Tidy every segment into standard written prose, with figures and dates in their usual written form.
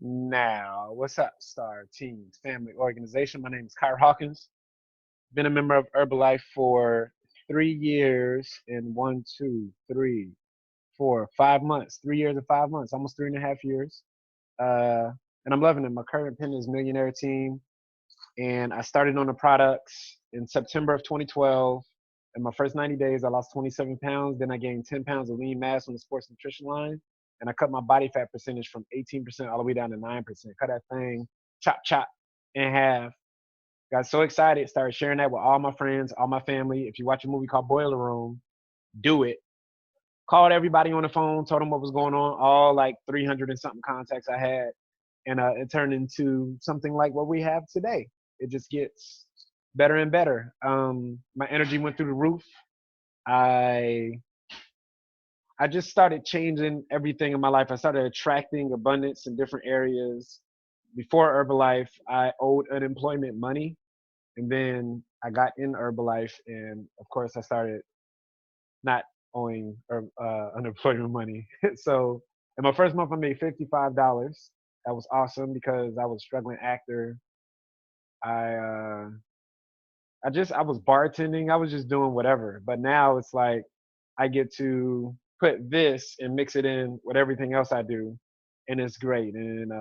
Now, what's up, Star Teams Family Organization? My name is Kyra Hawkins. Been a member of Herbalife for 3 years and 5 months. 3 years and 5 months, almost 3.5 years. Uh, and I'm loving it. My current pin is Millionaire Team, and I started on the products in September of 2012. In my first 90 days, I lost 27 pounds. Then I gained 10 pounds of lean mass on the sports nutrition line. And I cut my body fat percentage from 18% all the way down to 9%. Cut that thing, chop, chop in half. Got so excited, started sharing that with all my friends, all my family. If you watch a movie called Boiler Room, do it. Called everybody on the phone, told them what was going on, all like 300 and something contacts I had. And it turned into something like what we have today. It just gets better and better. My energy went through the roof. I I just started changing everything in my life. I started attracting abundance in different areas. Before Herbalife, I owed unemployment money, and then I got in Herbalife, and of course, I started not owing unemployment money. So in my first month, I made $55. That was awesome because I was a struggling actor. I uh, I was bartending. I was just doing whatever. But now it's like I get to put this and mix it in with everything else I do, and it's great. And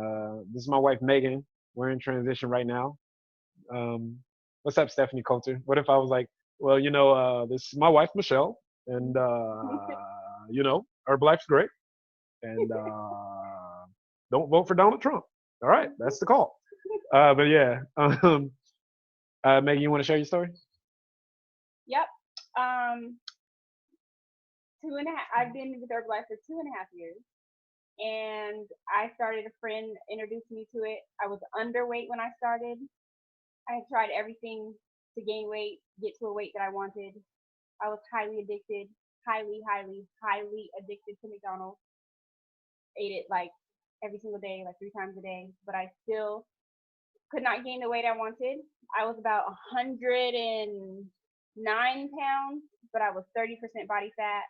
this is my wife Megan. We're in transition right now. Um, what's up, Stephanie Coulter? What if I was like, well, this is my wife Michelle, and Herbalife's great, and don't vote for Donald Trump. All right, that's the call. But yeah, Megan, you want to share your story? Yep. Um, 2.5. I've been with Herbalife for 2.5 years, and I started. A friend introduced me to it. I was underweight when I started. I had tried everything to gain weight, get to a weight that I wanted. I was highly addicted, highly, highly, highly addicted to McDonald's. Ate it like every single day, like 3 times a day, but I still could not gain the weight I wanted. I was about 109 pounds, but I was 30% body fat.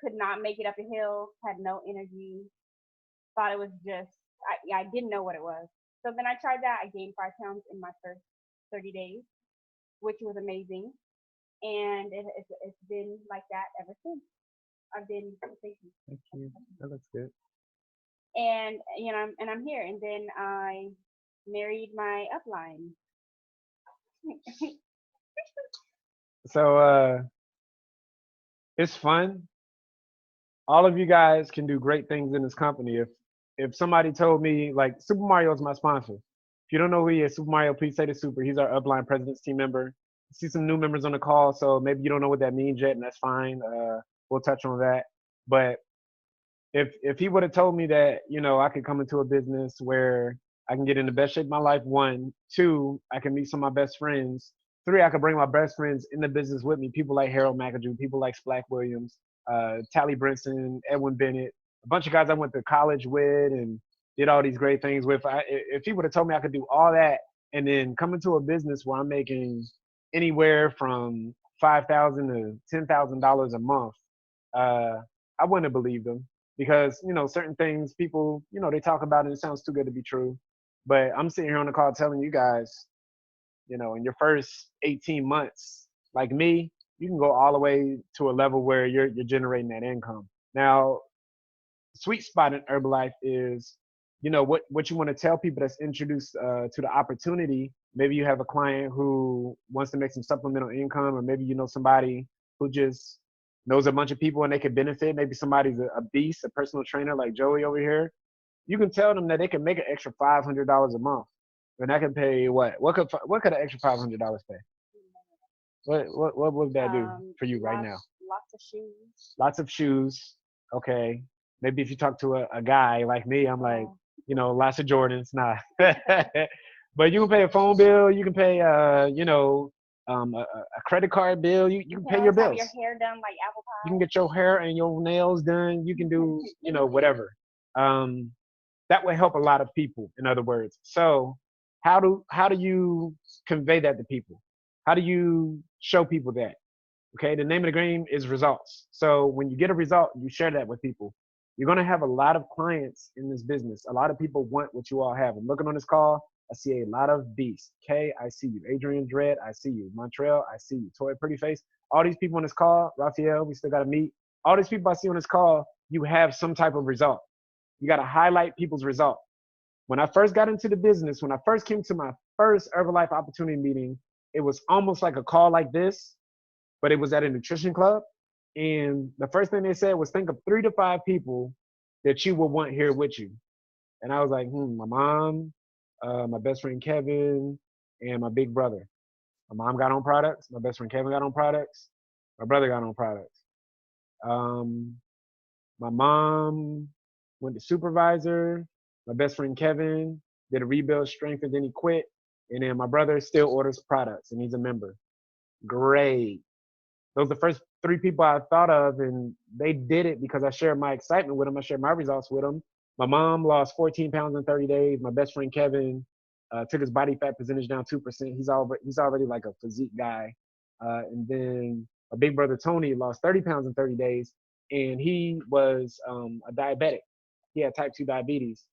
Could not make it up a hill. Had no energy. Thought it was just I didn't know what it was. So then I tried that. I gained 5 pounds in my first 30 days, which was amazing. And it's been like that ever since. I've been thank you. Thank you. That looks good. And I'm here. And then I married my upline. So it's fun. All of you guys can do great things in this company. If somebody told me like Super Mario is my sponsor. If you don't know who he is, Super Mario, please say the super. He's our upline president's team member. I see some new members on the call, so maybe you don't know what that means yet, and that's fine. We'll touch on that. But if he would have told me that I could come into a business where I can get in the best shape of my life, one, two, I can meet some of my best friends, three, I could bring my best friends in the business with me, people like Harold McAdoo, people like Splack Williams, Tally Brinson, Edwin Bennett, a bunch of guys I went to college with and did all these great things with. If he would have told me I could do all that and then come into a business where I'm making anywhere from $5,000 to $10,000 a month, uh, I wouldn't have believed him because certain things people they talk about and it sounds too good to be true. But I'm sitting here on the call telling you guys, in your first 18 months, like me, you can go all the way to a level where you're generating that income. Now, sweet spot in Herbalife is, what you want to tell people that's introduced to the opportunity. Maybe you have a client who wants to make some supplemental income, or maybe somebody who just knows a bunch of people and they could benefit. Maybe somebody's a beast, a personal trainer like Joey over here. You can tell them that they can make an extra $500 a month, and that can pay what? What could an extra $500 pay? What would that do for you right now? Lots of shoes. Lots of shoes. Okay. Maybe if you talk to a guy like me, I'm like, lots of Jordans. Nah. But you can pay a phone bill. You can pay, a credit card bill. You can pay your bills. Have your hair done like apple You pie. can get your hair and your nails done. You can do, whatever. Um, that would help a lot of people, in other words. So how do you convey that to people? How do you show people that? Okay, the name of the game is results. So when you get a result, you share that with people. You're going to have a lot of clients in this business. A lot of people want what you all have. I'm looking on this call. I see a lot of beasts. Kay, I see you. Adrian Dredd, I see you. Montreal, I see you. Toy Pretty Face. All these people on this call. Raphael, we still got to meet. All these people I see on this call, you have some type of result. You got to highlight people's result. When I first got into the business, when I first came to my first Herbalife opportunity meeting, it was almost like a call like this, but it was at a nutrition club. And the first thing they said was think of 3 to 5 people that you will want here with you. And I was like, my mom, my best friend Kevin, and my big brother. My mom got on products. My best friend Kevin got on products. My brother got on products. Um, my mom went to supervisor. My best friend Kevin did a rebuild strength and then he quit. And then my brother still orders products and he's a member. Great. Those are the first 3 people I thought of, and they did it because I shared my excitement with them. I shared my results with them. My mom lost 14 pounds in 30 days. My best friend Kevin took his body fat percentage down 2%. He's already like a physique guy. And then my big brother Tony lost 30 pounds in 30 days, and he was a diabetic. He had type 2 diabetes.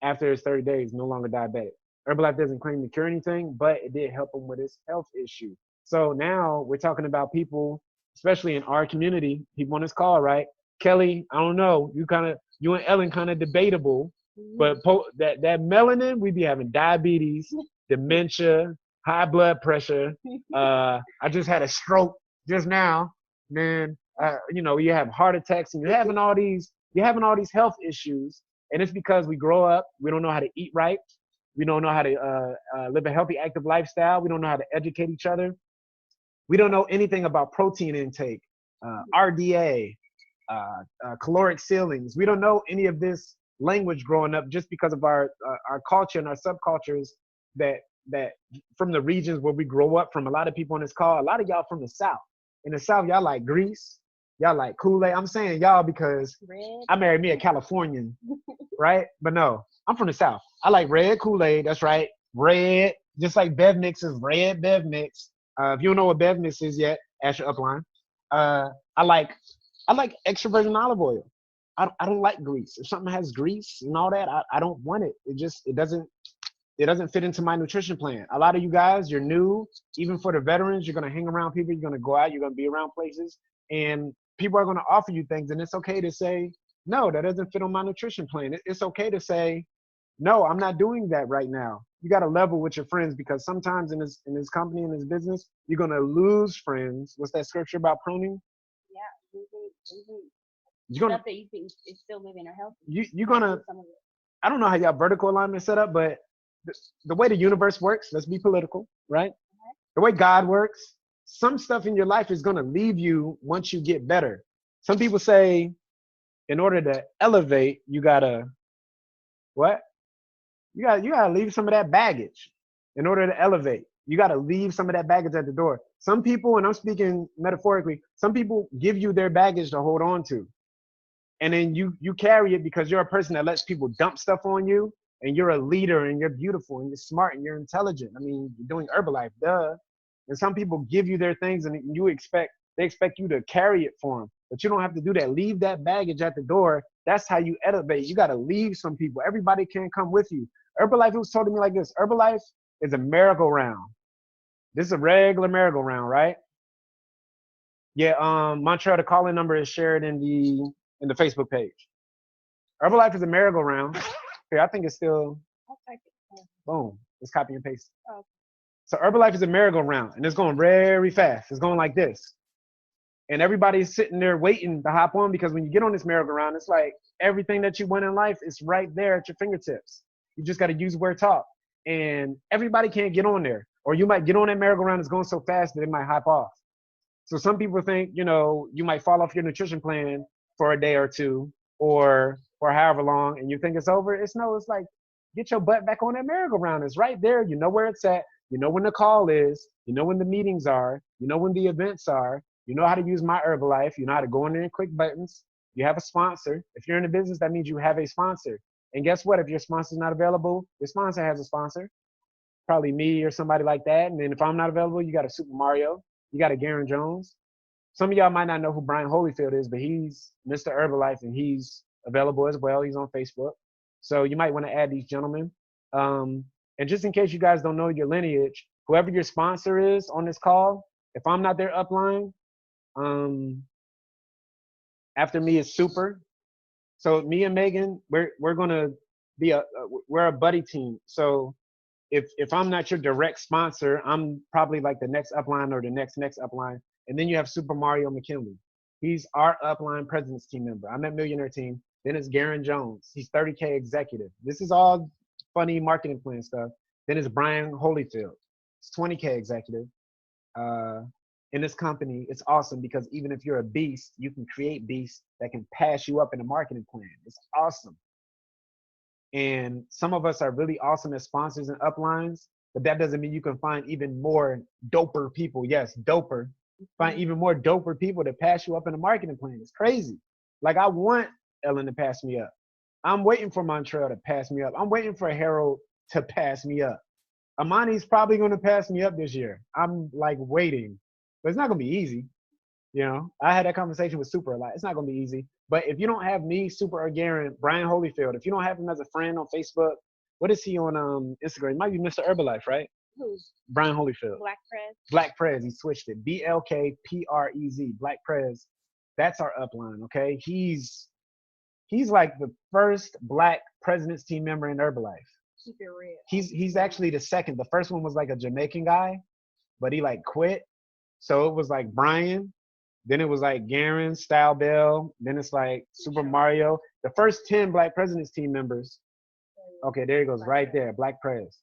After his 30 days, no longer diabetic. Herbalife doesn't claim to cure anything, but it did help him with his health issue. So now we're talking about people, especially in our community, people on this call, right? Kelly, I don't know, you and Ellen kind of debatable, but that melanin, we be having diabetes, dementia, high blood pressure. I just had a stroke just now, man. You have heart attacks, and you're having all these health issues, and it's because we grow up, we don't know how to eat right, we don't know how to live a healthy, active lifestyle, we don't know how to educate each other. We don't know anything about protein intake, RDA, caloric ceilings. We don't know any of this language growing up just because of our culture and our subcultures that from the regions where we grow up from. A lot of people on this call, a lot of y'all from the South. In the South, y'all like grease, y'all like Kool-Aid. I'm saying y'all because I married me a Californian, right? But no, I'm from the South. I like red Kool-Aid. That's right, red. Just like Bev Mix is red Bev Mix. If you don't know what Bev Mix is yet, ask your upline. I like extra virgin olive oil. I don't like grease. If something has grease and all that, I don't want it. It doesn't fit into my nutrition plan. A lot of you guys, you're new. Even for the veterans, you're gonna hang around people. You're gonna go out. You're gonna be around places, and people are gonna offer you things. And it's okay to say no. That doesn't fit on my nutrition plan. It's okay to say no. I'm not doing that right now. You got to level with your friends because sometimes in this company, in this business, you're gonna lose friends. What's that scripture about pruning? Yeah, You're gonna stuff that you think is still living or healthy. you're gonna. I don't know how y'all vertical alignment set up, but the way the universe works, let's be political, right? The way God works, some stuff in your life is gonna leave you once you get better. Some people say, in order to elevate, you gotta what? You gotta leave some of that baggage in order to elevate. You gotta leave some of that baggage at the door. Some people, and I'm speaking metaphorically, some people give you their baggage to hold on to. And then you carry it because you're a person that lets people dump stuff on you, and you're a leader, and you're beautiful, and you're smart, and you're intelligent. I mean, you're doing Herbalife, duh. And some people give you their things, and they expect you to carry it for them, but you don't have to do that. Leave that baggage at the door. That's how you elevate. You got to leave some people. Everybody can't come with you. Herbalife was told to me like this: Herbalife is a merry-go-round. This is a regular merry-go-round, right? Yeah. Montreal, the calling number is shared in the Facebook page. Herbalife is a merry-go-round. Here, I think it's still. Boom. Let's copy and paste. Oh. So Herbalife is a merry-go-round, and it's going very fast. It's going like this. And everybody's sitting there waiting to hop on because when you get on this merry-go-round, it's like everything that you want in life is right there at your fingertips. You just got to use where talk. And everybody can't get on there. Or you might get on that merry-go-round, it's going so fast that it might hop off. So some people think, you might fall off your nutrition plan for a day or two or however long, and you think it's over. It's like, get your butt back on that merry-go-round. It's right there. You know where it's at. You know when the call is. You know when the meetings are. You know when the events are. You know how to use my Herbalife. You know how to go in there and click buttons. You have a sponsor. If you're in a business, that means you have a sponsor. And guess what? If your sponsor's not available, your sponsor has a sponsor. Probably me or somebody like that. And then if I'm not available, you got a Super Mario. You got a Garen Jones. Some of y'all might not know who Brian Holyfield is, but he's Mr. Herbalife, and he's available as well. He's on Facebook. So you might want to add these gentlemen. And just in case you guys don't know your lineage, whoever your sponsor is on this call, if I'm not their upline, um, after me is Super. So me and Megan, we're gonna be we're a buddy team. So if I'm not your direct sponsor, I'm probably like the next upline or the next upline. And then you have Super Mario McKinley. He's our upline president's team member. I'm at Millionaire Team. Then it's Garen Jones. He's 30K executive. This is all funny marketing plan stuff. Then it's Brian Holyfield. It's 20K executive. In this company, it's awesome because even if you're a beast, you can create beasts that can pass you up in a marketing plan. It's awesome. And some of us are really awesome as sponsors and uplines, but that doesn't mean you can find even more doper people. Yes, doper. Find even more doper people to pass you up in a marketing plan. It's crazy. Like I want Ellen to pass me up. I'm waiting for Montreal to pass me up. I'm waiting for Harold to pass me up. Amani's probably going to pass me up this year. I'm like waiting, but it's not going to be easy. You know, I had that conversation with Super a lot. It's not going to be easy. But if you don't have me, Super, or Garen, Brian Holyfield, if you don't have him as a friend on Facebook, what is he on Instagram? It might be Mr. Herbalife, right? Who? Brian Holyfield. Black Prez. Black Prez. He switched it. BLKPREZ. Black Prez. That's our upline, okay? He's like the first Black president's team member in Herbalife. Keep it real. He's actually the second. The first one was like a Jamaican guy, but he like quit. So it was like Brian. Then it was like Garen, Style Bell. Then it's like Super Mario. The first 10 Black president's team members. Okay, there he goes, right there, Black Prez.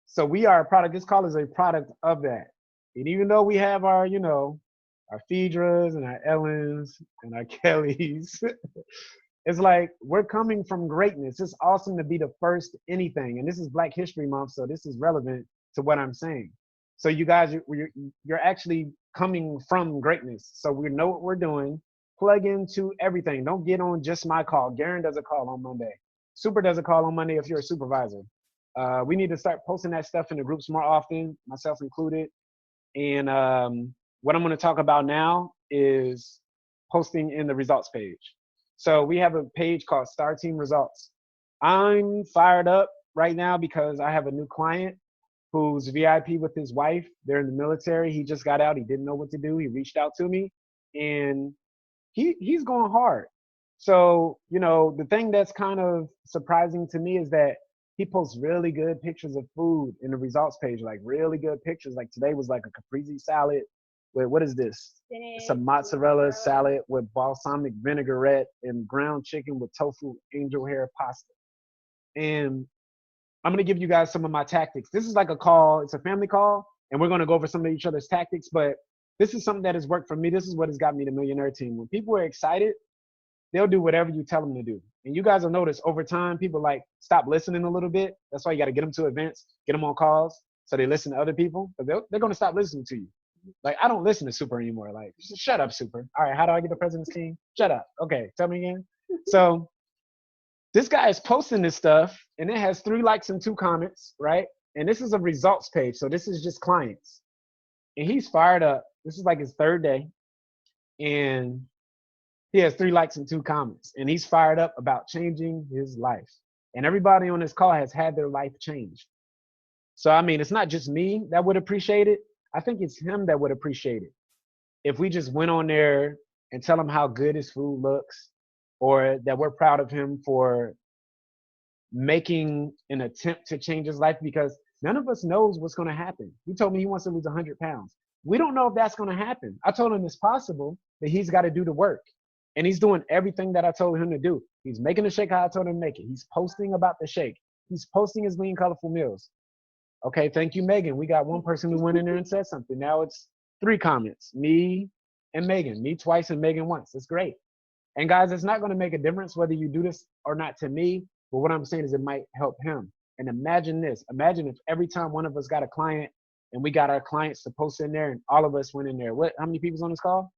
So we are a product. This call is a product of that. And even though we have our, you know, our Phaedras and our Ellens and our Kellys, it's like we're coming from greatness. It's awesome to be the first anything. And this is Black History Month, so this is relevant to what I'm saying. So you guys, you're actually coming from greatness. So we know what we're doing. Plug into everything. Don't get on just my call. Garen does a call on Monday. Super does a call on Monday if you're a supervisor. We need to start posting that stuff in the groups more often, myself included. And what I'm going to talk about now is posting in the results page. So we have a page called Star Team Results. I'm fired up right now because I have a new client who's VIP with his wife. They're in the military. He just got out. He didn't know what to do. He reached out to me, and he's going hard. So, you know, the thing that's kind of surprising to me is that he posts really good pictures of food in the results page, like really good pictures. Like today was like a caprese salad with, what is this? It's a mozzarella salad with balsamic vinaigrette and ground chicken with tofu angel hair pasta. And I'm going to give you guys some of my tactics. This is like a call. It's a family call, and we're going to go over some of each other's tactics. But this is something that has worked for me. This is what has got me the Millionaire Team. When people are excited, they'll do whatever you tell them to do. And you guys will notice over time, people like stop listening a little bit. That's why you got to get them to events, get them on calls, so they listen to other people. But they're going to stop listening to you. Like, I don't listen to Super anymore. Like, shut up, Super. All right, how do I get the president's team? Shut up. Okay, tell me again. So this guy is posting this stuff, and it has 3 likes and 2 comments, right? And this is a results page, so this is just clients. And he's fired up. This is like his 3rd day, and he has 3 likes and 2 comments, and he's fired up about changing his life. And everybody on this call has had their life changed. So, I mean, it's not just me that would appreciate it. I think it's him that would appreciate it. If we just went on there and tell him how good his food looks, or that we're proud of him for making an attempt to change his life, because none of us knows what's going to happen. He told me he wants to lose 100 pounds. We don't know if that's going to happen. I told him it's possible, but he's got to do the work. And he's doing everything that I told him to do. He's making the shake how I told him to make it. He's posting about the shake. He's posting his lean, colorful meals. Okay, thank you, Megan. We got one person who went in there and said something. Now it's 3 comments. Me and Megan. Me twice and Megan once. It's great. And guys, it's not going to make a difference whether you do this or not to me. But what I'm saying is it might help him. And imagine this. Imagine if every time one of us got a client and we got our clients to post in there and all of us went in there. How many people's on this call?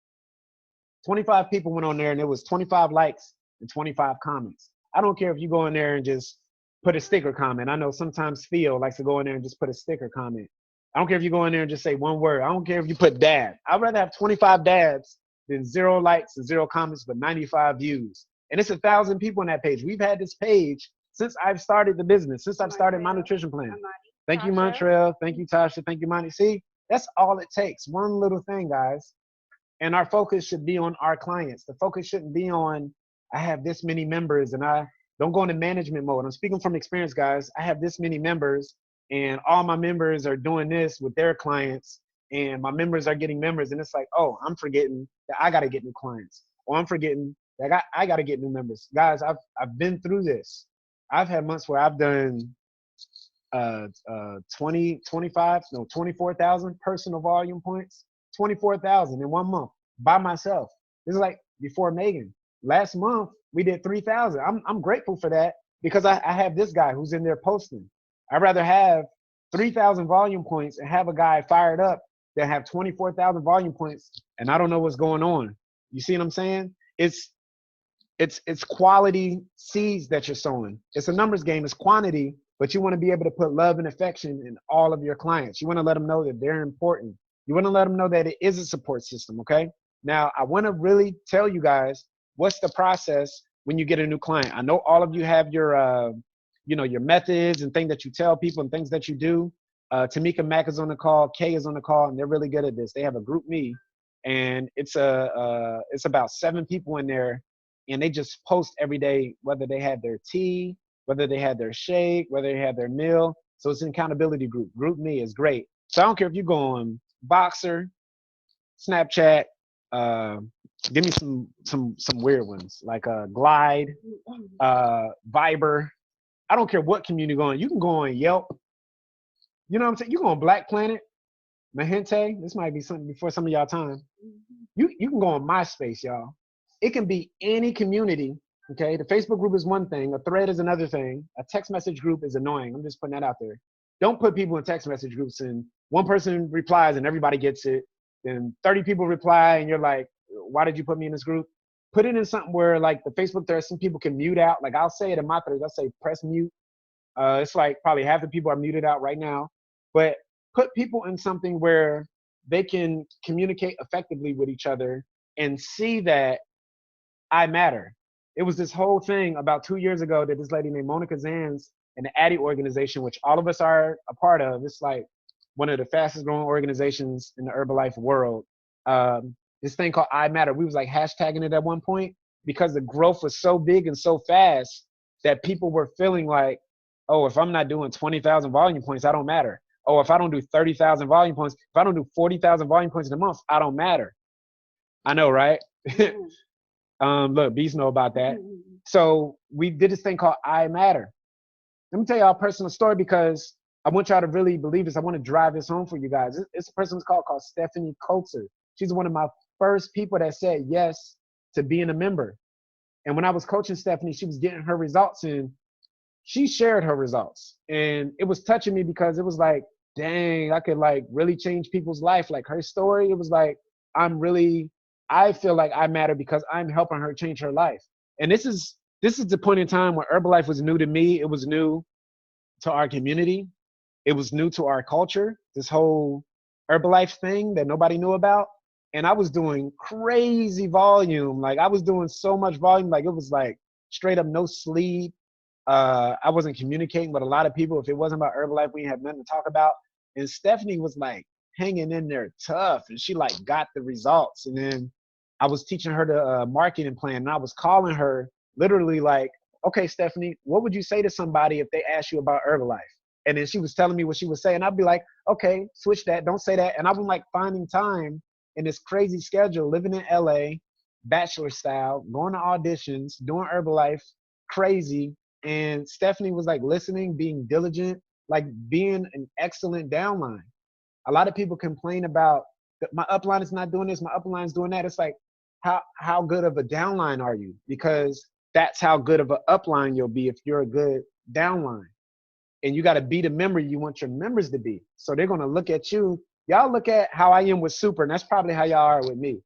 25 people went on there, and it was 25 likes and 25 comments. I don't care if you go in there and just put a sticker comment. I know sometimes Phil likes to go in there and just put a sticker comment. I don't care if you go in there and just say one word. I don't care if you put dad. I'd rather have 25 dads then 0 likes and 0 comments, but 95 views. And it's 1,000 people on that page. We've had this page since I've started the business, since I've started my nutrition plan. Thank you, Montreal. Thank you, Tasha. Thank you, Monty. See, that's all it takes. One little thing, guys. And our focus should be on our clients. The focus shouldn't be on, I have this many members and I don't go into management mode. I'm speaking from experience, guys. I have this many members and all my members are doing this with their clients and my members are getting members. And it's like, oh, I'm forgetting that I got to get new clients. Or I'm forgetting that I got to get new members. Guys, I've been through this. I've had months where I've done 24,000 personal volume points, 24,000 in 1 month by myself. This is like before Megan. Last month we did 3,000. I'm grateful for that because I have this guy who's in there posting. I'd rather have 3,000 volume points and have a guy fired up than have 24,000 volume points and I don't know what's going on. You see what I'm saying? It's quality seeds that you're sowing. It's a numbers game. It's quantity. But you want to be able to put love and affection in all of your clients. You want to let them know that they're important. You want to let them know that it is a support system, okay? Now, I want to really tell you guys what's the process when you get a new client. I know all of you have your, your methods and things that you tell people and things that you do. Tamika Mack is on the call. Kay is on the call, and they're really good at this. They have a group me, and it's about 7 people in there, and they just post every day whether they had their tea, whether they had their shake, whether they had their meal. So it's an accountability group. Group me is great. So I don't care if you're going Boxer, Snapchat, give me some weird ones like Glide, Viber. I don't care what community you're going. You can go on Yelp. You know what I'm saying? You go on Black Planet, Mahente. This might be something before some of y'all time. You can go on MySpace, y'all. It can be any community. Okay, the Facebook group is one thing. A thread is another thing. A text message group is annoying. I'm just putting that out there. Don't put people in text message groups and one person replies and everybody gets it. Then 30 people reply and you're like, why did you put me in this group? Put it in something where like the Facebook thread, some people can mute out. Like I'll say it in my threads. I'll say press mute. It's like probably half the people are muted out right now. But put people in something where they can communicate effectively with each other and see that I matter. It was this whole thing about 2 years ago that this lady named Monica Zans and the Addy organization, which all of us are a part of. It's like one of the fastest growing organizations in the Herbalife world. This thing called I Matter. We was like hashtagging it at one point because the growth was so big and so fast that people were feeling like, oh, if I'm not doing 20,000 volume points, I don't matter. Oh, if I don't do 30,000 volume points, if I don't do 40,000 volume points in a month, I don't matter. I know, right? Look, bees know about that. So we did this thing called I Matter. Let me tell y'all a personal story because I want y'all to really believe this. I want to drive this home for you guys. It's a person's called Stephanie Coates. She's one of my first people that said yes to being a member. And when I was coaching Stephanie, she was getting her results and she shared her results. And it was touching me because it was like, dang, I could like really change people's life. Like her story, it was like, I feel like I matter because I'm helping her change her life. And this is the point in time where Herbalife was new to me. It was new to our community. It was new to our culture, this whole Herbalife thing that nobody knew about. And I was doing crazy volume. Like I was doing so much volume. Like it was like straight up no sleep. I wasn't communicating with a lot of people. If it wasn't about Herbalife, we didn't have nothing to talk about. And Stephanie was like hanging in there tough. And she like got the results. And then I was teaching her the marketing plan. And I was calling her literally like, okay, Stephanie, what would you say to somebody if they asked you about Herbalife? And then she was telling me what she was saying. I'd be like, okay, switch that. Don't say that. And I've been like finding time in this crazy schedule, living in LA, bachelor style, going to auditions, doing Herbalife, crazy. And Stephanie was like listening, being diligent, like being an excellent downline. A lot of people complain about my upline is not doing this, my upline is doing that. It's like, how good of a downline are you? Because that's how good of an upline you'll be if you're a good downline. And you got to be the member you want your members to be. So they're going to look at you. Y'all look at how I am with Super, and that's probably how y'all are with me.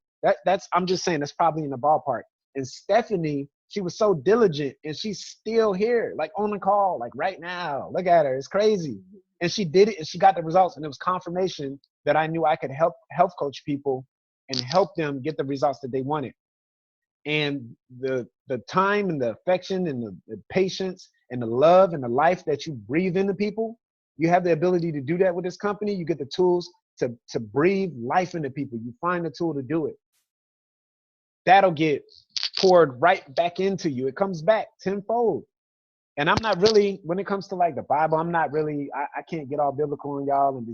I'm just saying that's probably in the ballpark. And Stephanie, she was so diligent, and she's still here, like on the call, like right now. Look at her. It's crazy. And she did it, and she got the results, and it was confirmation that I knew I could help health coach people and help them get the results that they wanted. And the time and the affection and the patience and the love and the life that you breathe into people, you have the ability to do that with this company. You get the tools to breathe life into people. You find the tool to do it. That'll get poured right back into you. It comes back tenfold. And I'm not really, when it comes to like the Bible, I'm not really, I can't get all biblical on y'all and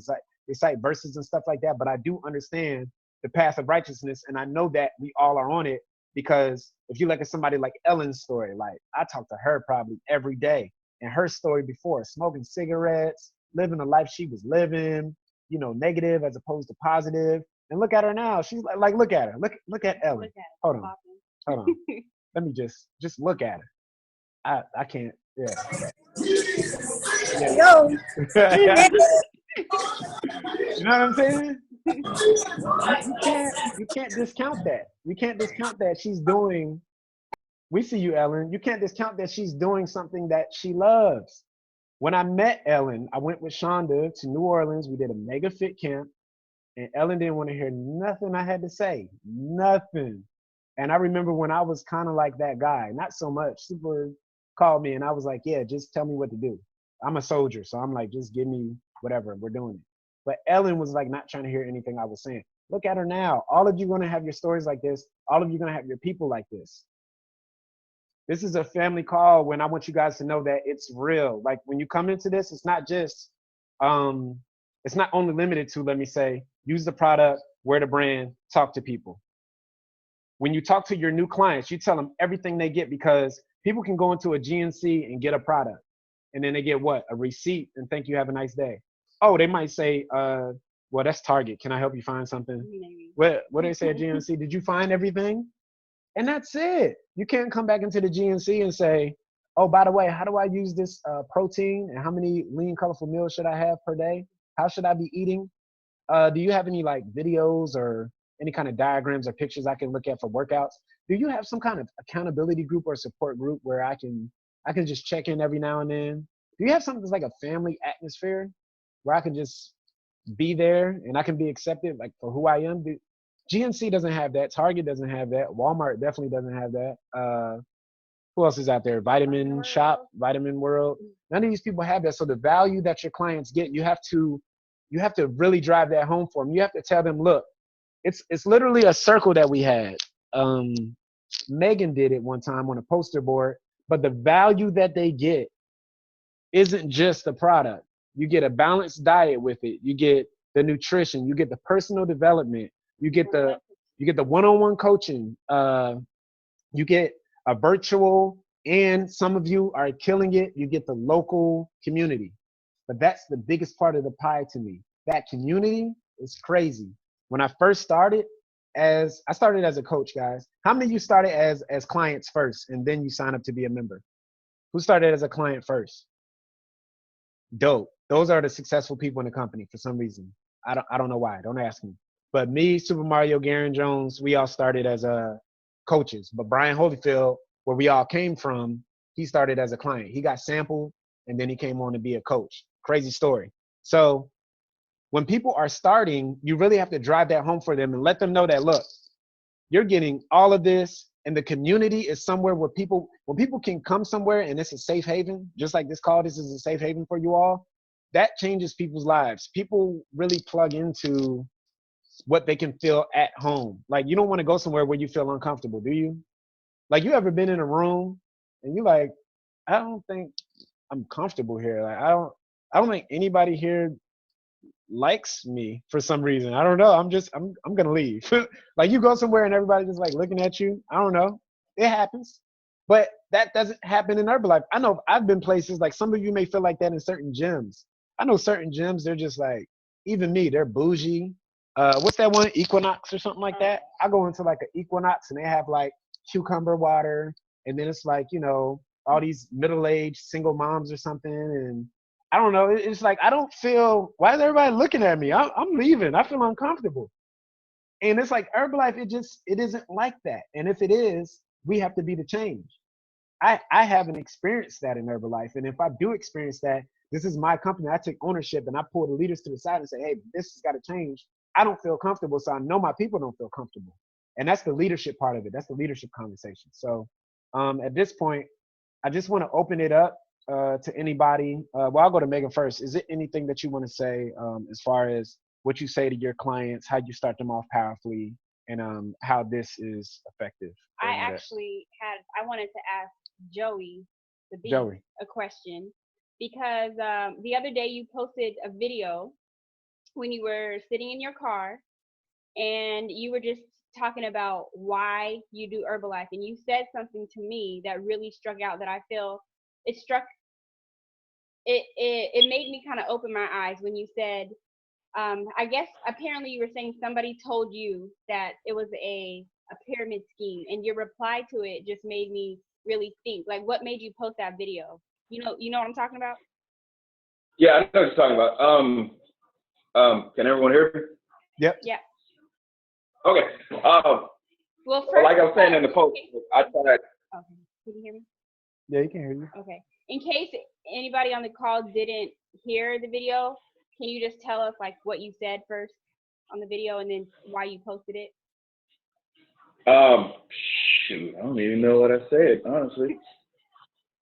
recite verses and stuff like that, but I do understand the path of righteousness. And I know that we all are on it, because if you look at somebody like Ellen's story, like I talk to her probably every day, and her story before, smoking cigarettes, living the life she was living, you know, negative as opposed to positive. And look at her now. She's like look at her. Look at Ellen. Look at it. Hold on. Popping. Hold on. Let me just look at her. I can't. Yeah. Yo. You know what I'm saying? You can't discount that. You can't discount that she's doing. We see you, Ellen. You can't discount that she's doing something that she loves. When I met Ellen, I went with Shonda to New Orleans. We did a mega fit camp, and Ellen didn't want to hear nothing I had to say. Nothing. And I remember when I was kind of like that guy, not so much. Super called me and I was like, yeah, just tell me what to do. I'm a soldier, so I'm like, just give me whatever, we're doing it. But Ellen was like not trying to hear anything I was saying. Look at her now. All of you are going to have your stories like this. All of you are going to have your people like this. This is a family call when I want you guys to know that it's real. Like when you come into this, it's not just, it's not only limited to, let me say, use the product, wear the brand, talk to people. When you talk to your new clients, you tell them everything they get, because people can go into a GNC and get a product. And then they get what? A receipt and thank you, have a nice day. Oh, they might say, well, that's Target. Can I help you find something? What do they say at GNC? Did you find everything? And that's it. You can't come back into the GNC and say, oh, by the way, how do I use this protein? And how many lean, colorful meals should I have per day? How should I be eating? Do you have any like videos or any kind of diagrams or pictures I can look at for workouts? Do you have some kind of accountability group or support group where I can just check in every now and then? Do you have something that's like a family atmosphere where I can just be there and I can be accepted like for who I am? GNC doesn't have that. Target doesn't have that. Walmart definitely doesn't have that. Who else is out there? Vitamin Shop, Vitamin World. None of these people have that. So the value that your clients get, you have to really drive that home for them. You have to tell them, look, it's literally a circle that we had. Megan did it one time on a poster board, but the value that they get isn't just the product. You get a balanced diet with it. You get the nutrition. You get the personal development. You get the one-on-one coaching. You get a virtual, and some of you are killing it. You get the local community. But that's the biggest part of the pie to me. That community is crazy. When I first started, I started as a coach, guys. How many of you started as clients first and then you sign up to be a member? Who started as a client first? Dope. Those are the successful people in the company for some reason. I don't know why. Don't ask me. But me, Super Mario, Garen Jones, we all started as coaches. But Brian Holyfield, where we all came from, he started as a client. He got sampled and then he came on to be a coach. Crazy story. So when people are starting, you really have to drive that home for them and let them know that, look, you're getting all of this, and the community is somewhere where when people can come somewhere and it's a safe haven, just like this call, this is a safe haven for you all, that changes people's lives. People really plug into what they can feel at home. Like, you don't want to go somewhere where you feel uncomfortable, do you? Like, you ever been in a room and you're like, I don't think I'm comfortable here. Like, I don't think anybody here likes me for some reason. I don't know. I'm gonna leave. Like, you go somewhere and everybody's just like looking at you. I don't know. It happens. But that doesn't happen in Herbalife. I know I've been places, like some of you may feel like that in certain gyms. I know certain gyms, they're just like, even me, they're bougie. What's that one? Equinox or something like that? I go into like an Equinox and they have like cucumber water, and then it's like, you know, all these middle-aged single moms or something, and I don't know. It's like, I don't feel, why is everybody looking at me? I'm leaving. I feel uncomfortable. And it's like Herbalife, it isn't like that. And if it is, we have to be the change. I haven't experienced that in Herbalife. And if I do experience that, this is my company. I take ownership and I pull the leaders to the side and say, hey, this has got to change. I don't feel comfortable, so I know my people don't feel comfortable. And that's the leadership part of it. That's the leadership conversation. So at this point, I just want to open it up to anybody. Well, I'll go to Megan first. Is it anything that you want to say as far as what you say to your clients, how you start them off powerfully, and how this is effective? I wanted to ask Joey the Beast Joey. a question because the other day you posted a video when you were sitting in your car and you were just talking about why you do Herbalife, and you said something to me that really struck out, that I feel it made me kind of open my eyes when you said, I guess apparently you were saying somebody told you that it was a pyramid scheme, and your reply to it just made me really think. Like, what made you post that video? You know what I'm talking about? Yeah, I know what you're talking about. Can everyone hear me? Yep. Yeah. Okay. Well, first, like I was saying in the post, I tried. Okay. Can you hear me? Yeah, you can hear you. Okay. In case anybody on the call didn't hear the video, can you just tell us like what you said first on the video and then why you posted it? Shoot, I don't even know what I said, honestly.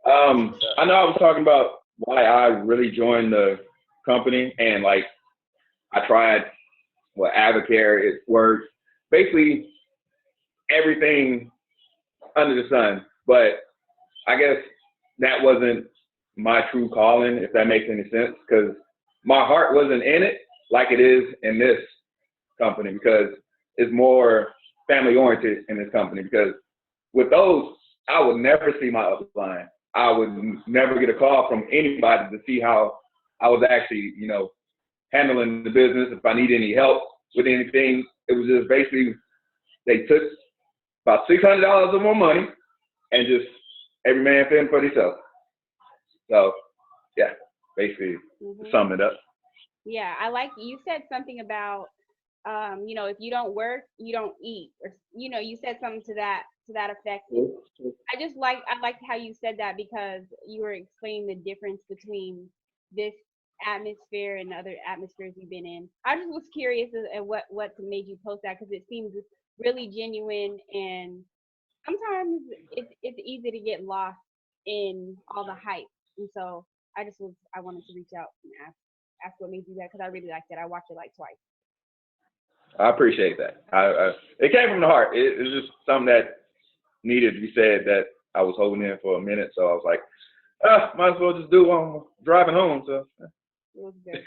I know I was talking about why I really joined the company, and like I tried Avocare, it worked, basically everything under the sun. But I guess that wasn't my true calling, if that makes any sense, because my heart wasn't in it like it is in this company, because it's more family oriented in this company. Because with those, I would never see my upline. I would never get a call from anybody to see how I was actually, handling the business. If I need any help with anything, it was just basically they took about $600 of my money and just every man fend for themselves. So, yeah, basically sum it up. Yeah, I like you said something about, if you don't work, you don't eat, or you said something to that effect. I liked how you said that, because you were explaining the difference between this atmosphere and other atmospheres you've been in. I just was curious at what made you post that, because it seems really genuine, and sometimes it's easy to get lost in all the hype. And so I wanted to reach out and ask what made you do that, because I really liked it. I watched it like twice. I appreciate that. It came from the heart. It was just something that needed to be said that I was holding in for a minute. So I was like, might as well just do it while I'm driving home. So it was good.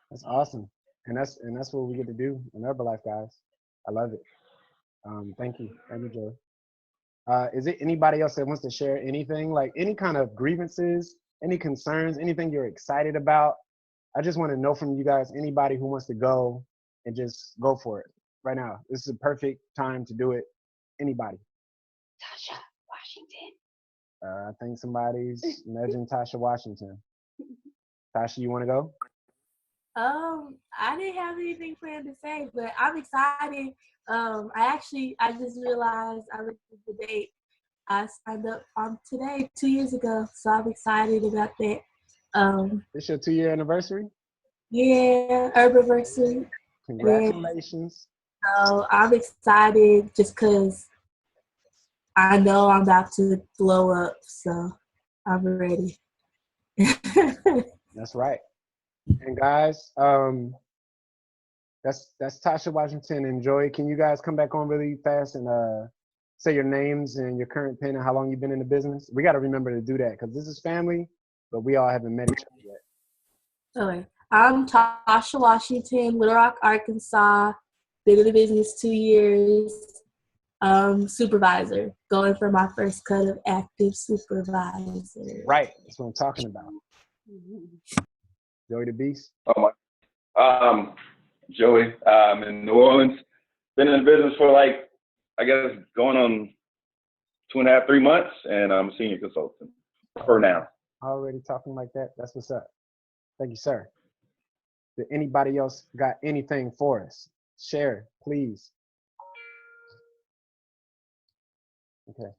That's awesome. And that's what we get to do in Herbalife, guys. I love it. Thank you, Joe. Is it anybody else that wants to share anything, like any kind of grievances, any concerns, anything you're excited about? I just want to know from you guys, anybody who wants to go and just go for it right now. This is a perfect time to do it. Anybody? Tasha Washington. I think somebody's nudging Tasha Washington. Tasha, you want to go? I didn't have anything planned to say, but I'm excited. I just realized I looked at the date. I signed up today, 2 years ago, so I'm excited about that. It's your 2-year anniversary? Yeah, Herbiversary. Congratulations. So I'm excited just because I know I'm about to blow up, so I'm ready. That's right. And guys, that's Tasha Washington and Joy. Can you guys come back on really fast and say your names and your current pin and how long you've been in the business? We got to remember to do that, because this is family, but we all haven't met each other yet. Okay. I'm Tasha Washington, Little Rock, Arkansas. Been in the business 2 years. Supervisor, going for my first cut of active supervisor. Right, that's what I'm talking about. Joey the Beast. Oh my. Joey, I'm in New Orleans. Been in the business for I guess going on 2.5, 3 months, and I'm a senior consultant for now. Already talking like that. That's what's up. Thank you, sir. Did anybody else got anything for us? Share, please. Okay.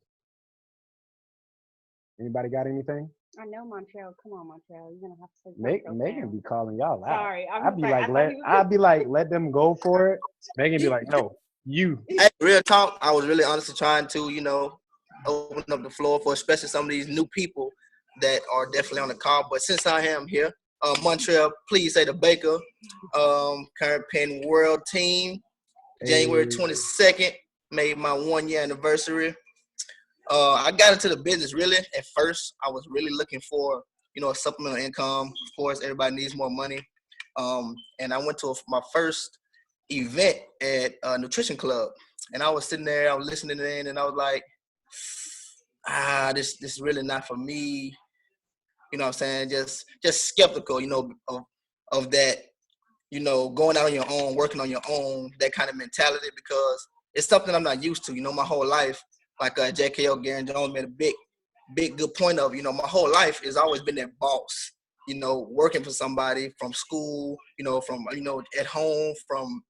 Anybody got anything? I know Montreal. Come on, Montreal. You're gonna have to say something so Megan fast. be calling y'all out. Sorry, I'm I'd be sorry. I like, thought he was. let them go for it. Megan be like, no, you. Hey, real talk, I was really honestly trying to, open up the floor for especially some of these new people that are definitely on the call. But since I am here, Montreal, please say the Baker current pen world team, January Hey, 22nd, made my 1 year anniversary. I got into the business really at first. I was really looking for, a supplemental income. Of course, everybody needs more money. And I went to my first event at a nutrition club, and I was sitting there, I was listening in, and I was like, this is really not for me. You know what I'm saying? Just skeptical, of that, going out on your own, working on your own, that kind of mentality, because it's something I'm not used to, my whole life. Like JKO Garen Jones made a big good point of, my whole life has always been that boss, working for somebody from school, from, at home, from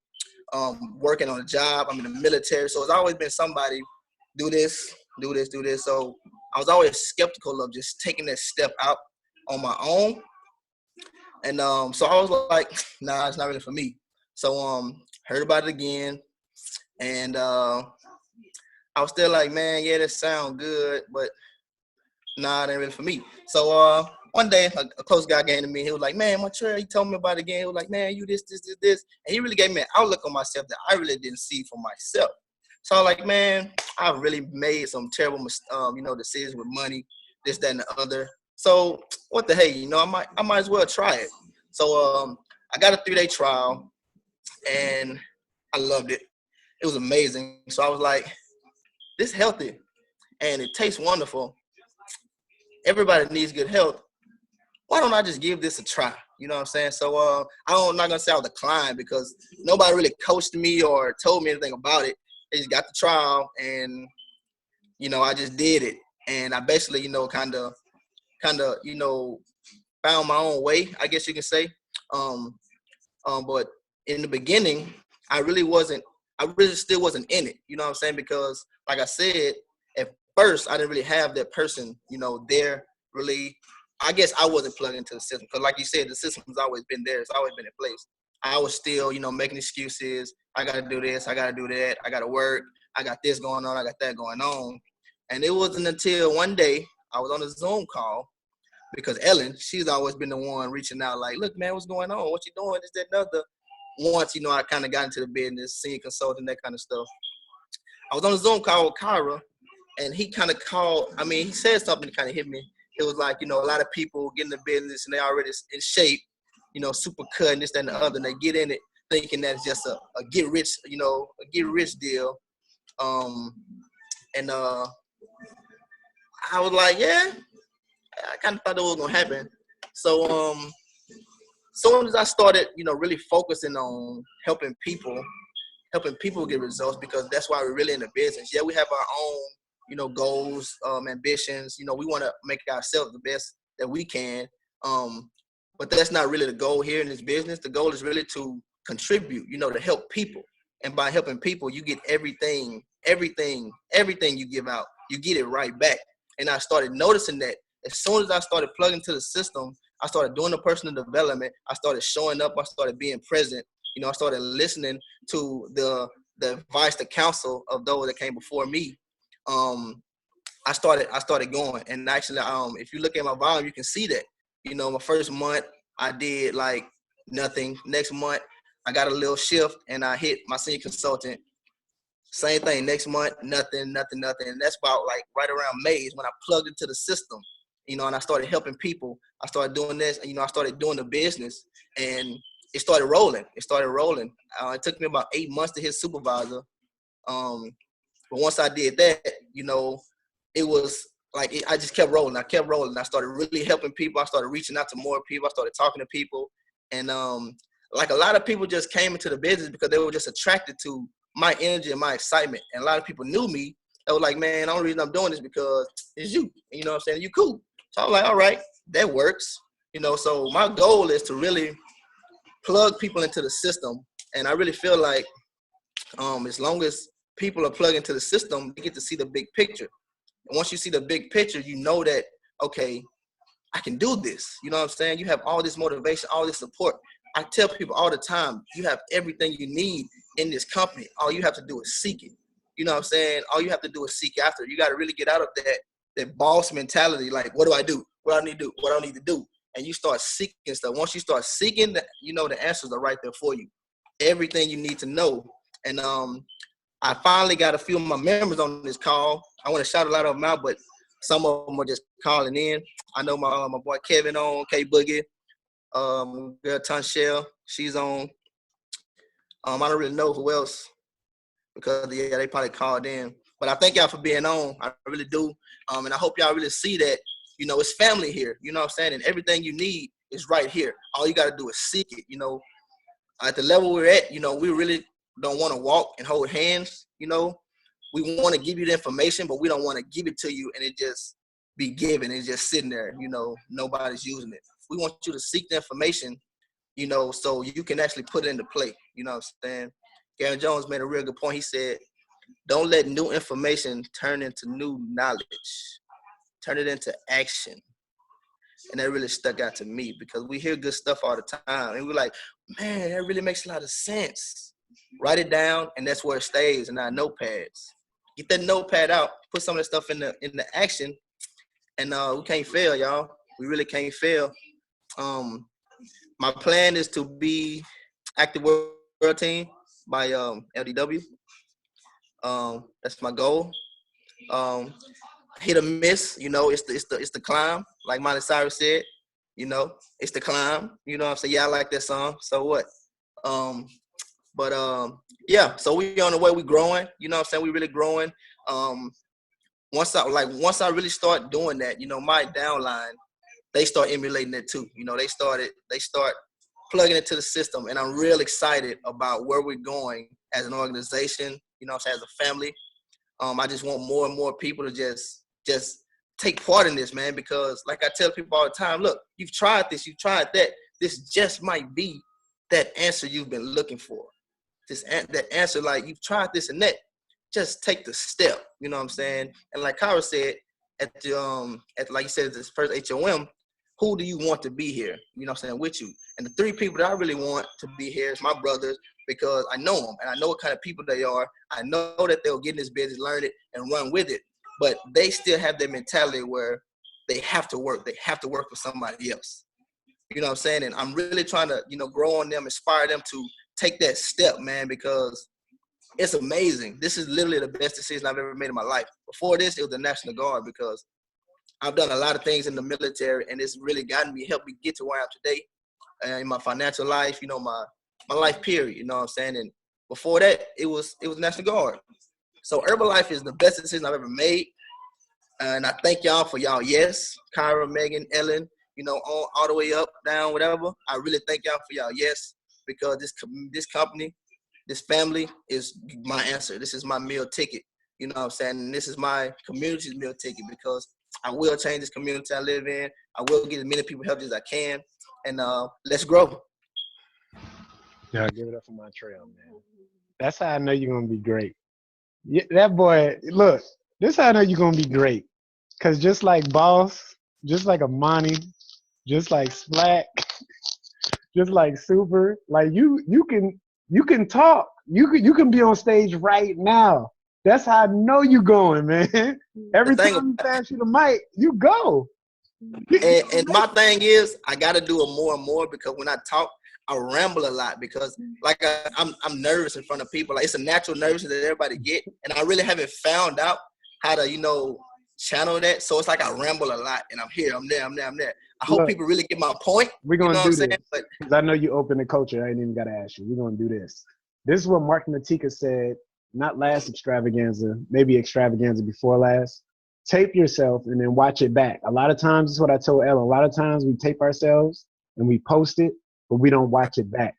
working on a job. I'm in the military. So it's always been somebody do this. So I was always skeptical of just taking that step out on my own. And so I was like, nah, it's not really for me. So heard about it again. And I was still like, man, yeah, that sound good, but nah, it ain't really for me. So one day a close guy came to me. He was like, man, Montreal, he told me about it again. He was like, man, you this. And he really gave me an outlook on myself that I really didn't see for myself. So I was like, man, I really made some terrible, decisions with money, this, that, and the other. So what the hey, I might as well try it. So I got a 3-day trial, and I loved it. It was amazing. So I was like, this healthy, and it tastes wonderful. Everybody needs good health. Why don't I just give this a try? You know what I'm saying? So I'm not gonna say I was a client because nobody really coached me or told me anything about it. They just got the trial, and I just did it, and I basically kind of found my own way, I guess you can say. But in the beginning, I really still wasn't in it. You know what I'm saying? Because like I said, at first I didn't really have that person, there really. I guess I wasn't plugged into the system because, like you said, the system's always been there. It's always been in place. I was still, making excuses. I got to do this. I got to do that. I got to work. I got this going on. I got that going on. And it wasn't until one day I was on a Zoom call because Ellen, she's always been the one reaching out like, look, man, what's going on? What you doing? This, that, and other. Once, I kind of got into the business, senior consulting, that kind of stuff. I was on a Zoom call with Cyrah, and he kind of he said something that kind of hit me. It was like, a lot of people get in the business and they already in shape, super cut and this, that, and the other, and they get in it thinking that it's just a get rich, a get rich deal. And I was like, yeah, I kind of thought that was gonna happen. So soon as I started, really focusing on helping people get results, because that's why we're really in the business. Yeah, we have our own, goals, ambitions. We want to make ourselves the best that we can. But that's not really the goal here in this business. The goal is really to contribute, to help people. And by helping people, you get everything you give out, you get it right back. And I started noticing that as soon as I started plugging to the system, I started doing the personal development. I started showing up. I started being present. I started listening to the advice, the counsel of those that came before me. I started going. And actually, if you look at my volume, you can see that. My first month, I did like nothing. Next month, I got a little shift and I hit my senior consultant. Same thing. Next month, nothing. And that's about like right around May is when I plugged into the system, and I started helping people. I started doing this, and, I started doing the business, and it started rolling. It took me about 8 months to hit supervisor. But once I did that, it was like I just kept rolling. I started really helping people. I started reaching out to more people. I started talking to people. And like a lot of people just came into the business because they were just attracted to my energy and my excitement. And a lot of people knew me. They were like, man, the only reason I'm doing this because it's you. You know what I'm saying? You cool. So I was like, all right, that works. So my goal is to really plug people into the system. And I really feel like as long as people are plugged into the system, they get to see the big picture. And once you see the big picture, you know that, okay, I can do this. You know what I'm saying? You have all this motivation, all this support. I tell people all the time, you have everything you need in this company. All you have to do is seek it. You know what I'm saying? All you have to do is seek after it. You got to really get out of that boss mentality. Like, what do I do? What do I need to do? What do I need to do? And you start seeking stuff. Once you start seeking, the answers are right there for you. Everything you need to know. And I finally got a few of my members on this call. I want to shout a lot of them out, but some of them are just calling in. I know my boy Kevin on, K Boogie, girl Tanshell, she's on. I don't really know who else because they probably called in. But I thank y'all for being on. I really do. And I hope y'all really see that, it's family here. You know what I'm saying? And everything you need is right here. All you got to do is seek it. At the level we're at, we really don't want to walk and hold hands. We want to give you the information, but we don't want to give it to you and it just be given. It's just sitting there, nobody's using it. We want you to seek the information, so you can actually put it into play. You know what I'm saying? Gary Jones made a real good point. He said, don't let new information turn into new knowledge. Turn it into action. And that really stuck out to me because we hear good stuff all the time. And we're like, man, that really makes a lot of sense. Write it down, and that's where it stays in our notepads. Get that notepad out, put some of that stuff in the action, and we can't fail, y'all. We really can't fail. My plan is to be active world team by LDW. That's my goal. Hit or miss, it's the climb, like Miley Cyrus said. It's the climb. You know what I'm saying? Yeah, I like that song. So what? Yeah, so we on the way, we growing, you know what I'm saying? We really growing. Once I really start doing that, my downline, they start emulating it too. They start plugging it to the system, and I'm real excited about where we're going as an organization, as a family. I just want more and more people to just take part in this, man, because like I tell people all the time, look, you've tried this, you've tried that. This just might be that answer you've been looking for. That answer, like you've tried this and that, just take the step. You know what I'm saying? And like Cyrah said, at like you said, this first HOM, who do you want to be here? You know what I'm saying, with you. And the three people that I really want to be here is my brothers, because I know them and I know what kind of people they are. I know that they'll get in this business, learn it, and run with it. But they still have that mentality where they have to work. They have to work for somebody else. You know what I'm saying? And I'm really trying to, grow on them, inspire them to take that step, man, because it's amazing. This is literally the best decision I've ever made in my life. Before this, it was the National Guard, because I've done a lot of things in the military, and it's really gotten me, helped me get to where I am today in my financial life, my life period, you know what I'm saying? And before that, it was National Guard. So Herbalife is the best decision I've ever made. And I thank y'all for y'all yes. Kyra, Megan, Ellen, all the way up, down, whatever. I really thank y'all for y'all yes, because this company, this family is my answer. This is my meal ticket. You know what I'm saying? And this is my community's meal ticket, because I will change this community I live in. I will get as many people help as I can. And let's grow. Yeah, give it up for Montreal, man. That's how I know you're going to be great. Yeah, that boy, look, this is how I know you're going to be great. Because just like Boss, just like Amani, just like Slack, just like Super, like you can talk. You can be on stage right now. That's how I know you going, man. Every time you pass you the mic, you go. And my thing is, I got to do it more and more, because when I talk, I ramble a lot, because like I'm nervous in front of people. Like, it's a natural nervousness that everybody get, and I really haven't found out how to channel that. So it's like I ramble a lot, and I'm here, I'm there. I hope people really get my point. We're gonna do this, because I know you open the culture. I ain't even gotta ask you. We're gonna do this. This is what Mark Natika said, not last extravaganza, maybe extravaganza before last. Tape yourself and then watch it back. A lot of times, this is what I told Ellen. A lot of times we tape ourselves and we post it, but we don't watch it back.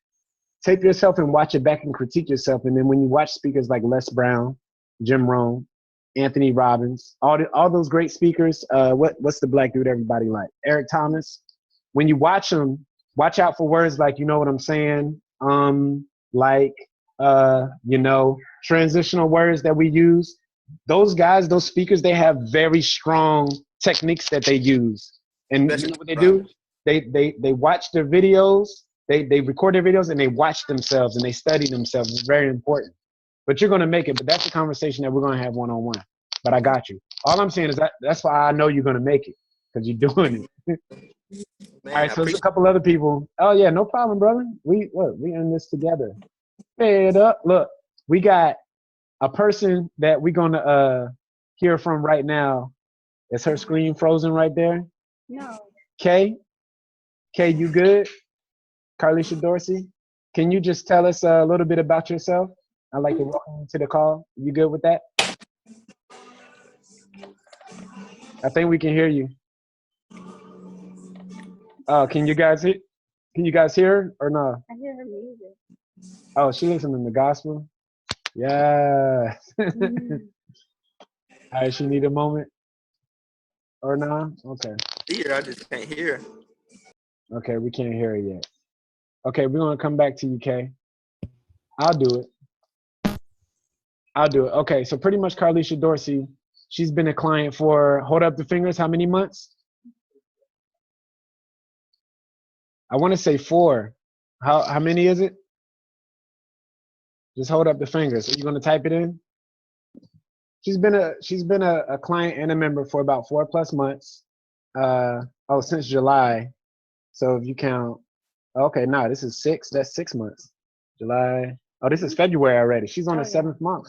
Tape yourself and watch it back and critique yourself. And then when you watch speakers like Les Brown, Jim Rohn, Anthony Robbins, all those great speakers, what's the black dude everybody like? Eric Thomas. When you watch them, watch out for words like, you know what I'm saying? Transitional words that we use. Those guys, those speakers, they have very strong techniques that they use. And you Especially know what they do? drivers. They watch their videos, they record their videos, and they watch themselves and they study themselves. It's very important. But you're gonna make it. But that's a conversation that we're gonna have one-on-one. But I got you. All I'm saying is that's why I know you're gonna make it because you're doing it. All Man, right, I so there's a appreciate couple other people. Oh yeah, no problem, brother. We in this together. Head up. Look, we got a person that we're gonna hear from right now. Is her screen frozen right there? No. Kay, Kay, you good? Carlisha Dorsey, can you just tell us a little bit about yourself? I'd like to welcome you to the call. You good with that? I think we can hear you. Can you guys hear? Can you guys hear her or no? I hear her music. Oh, she listening to gospel. Yeah. Mm. All right, she need a moment or no? Okay. here. I just can't hear. Okay, we can't hear her yet. Okay, we're gonna come back to you, Kay. I'll do it. I'll do it. Okay, so pretty much Carlisha Dorsey, she's been a client for, hold up the fingers, how many months? I want to say 4. How many is it? Just hold up the fingers. Are you gonna type it in? She's been a client and a member for about 4+ months. Since July. So if you count, okay, no, this is 6. That's 6 months. July. Oh, this is February already. She's on Oh her yeah. 7th month.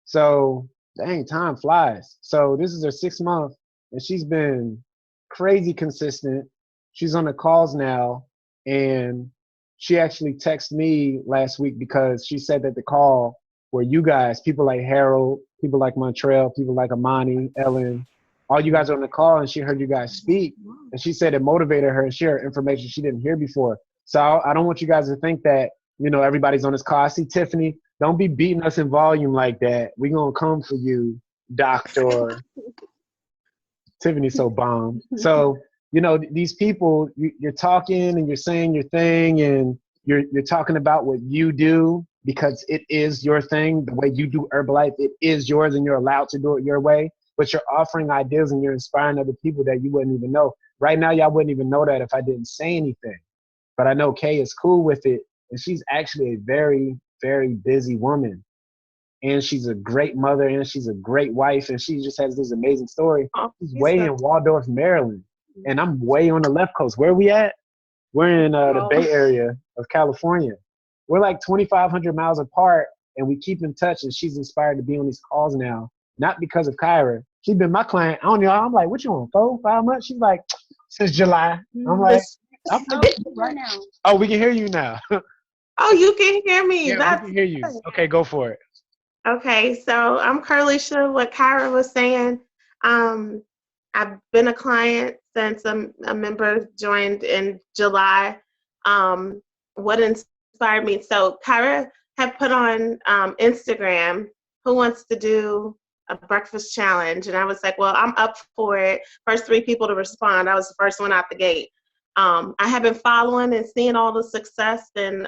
So dang, time flies. So this is her 6th month, and she's been crazy consistent. She's on the calls now, and she actually texted me last week because she said that the call where you guys, people like Harold, people like Montreal, people like Amani, Ellen, all you guys are on the call, and she heard you guys speak, and she said it motivated her and share information she didn't hear before. So I don't want you guys to think that everybody's on this call. I see Tiffany. Don't be beating us in volume like that. We gonna come for you, doctor. Tiffany's so bomb. So, these people, you're talking and you're saying your thing and you're talking about what you do because it is your thing. The way you do Herbalife, it is yours and you're allowed to do it your way. But you're offering ideas and you're inspiring other people that you wouldn't even know. Right now, y'all wouldn't even know that if I didn't say anything. But I know Kay is cool with it. And she's actually a very, very busy woman. And she's a great mother and she's a great wife. And she just has this amazing story. She's way in Waldorf, Maryland. And I'm way on the left coast. Where are we at? We're in the Bay Area of California. We're like 2,500 miles apart and we keep in touch. And she's inspired to be on these calls now. Not because of Cyrah. She's been my client. I don't know. I'm like, what you on, 4, 5 months? She's like, since July. I'm like, Oh, right now. oh, we can hear you now. Oh, you can hear me. Yeah, That's we can hear you. good. Okay, go for it. Okay. So I'm Carlisha. What Cyrah was saying. Um, I've been a client since a member joined in July. What inspired me? So Cyrah had put on Instagram, who wants to do a breakfast challenge? And I was like, well, I'm up for it. First 3 people to respond. I was the first one out the gate. I have been following and seeing all the success and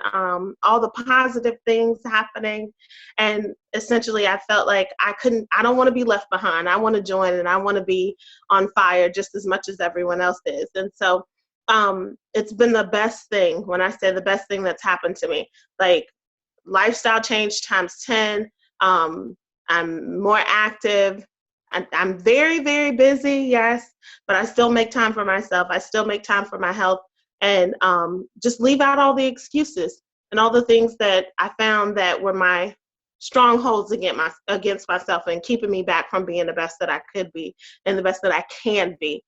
all the positive things happening. And essentially I felt like I don't want to be left behind. I want to join and I want to be on fire just as much as everyone else is. And so it's been the best thing. When I say the best thing that's happened to me, like lifestyle change times 10. I'm more active. I'm very, very busy, yes, but I still make time for myself. I still make time for my health and just leave out all the excuses and all the things that I found that were my strongholds against myself and keeping me back from being the best that I could be and the best that I can be.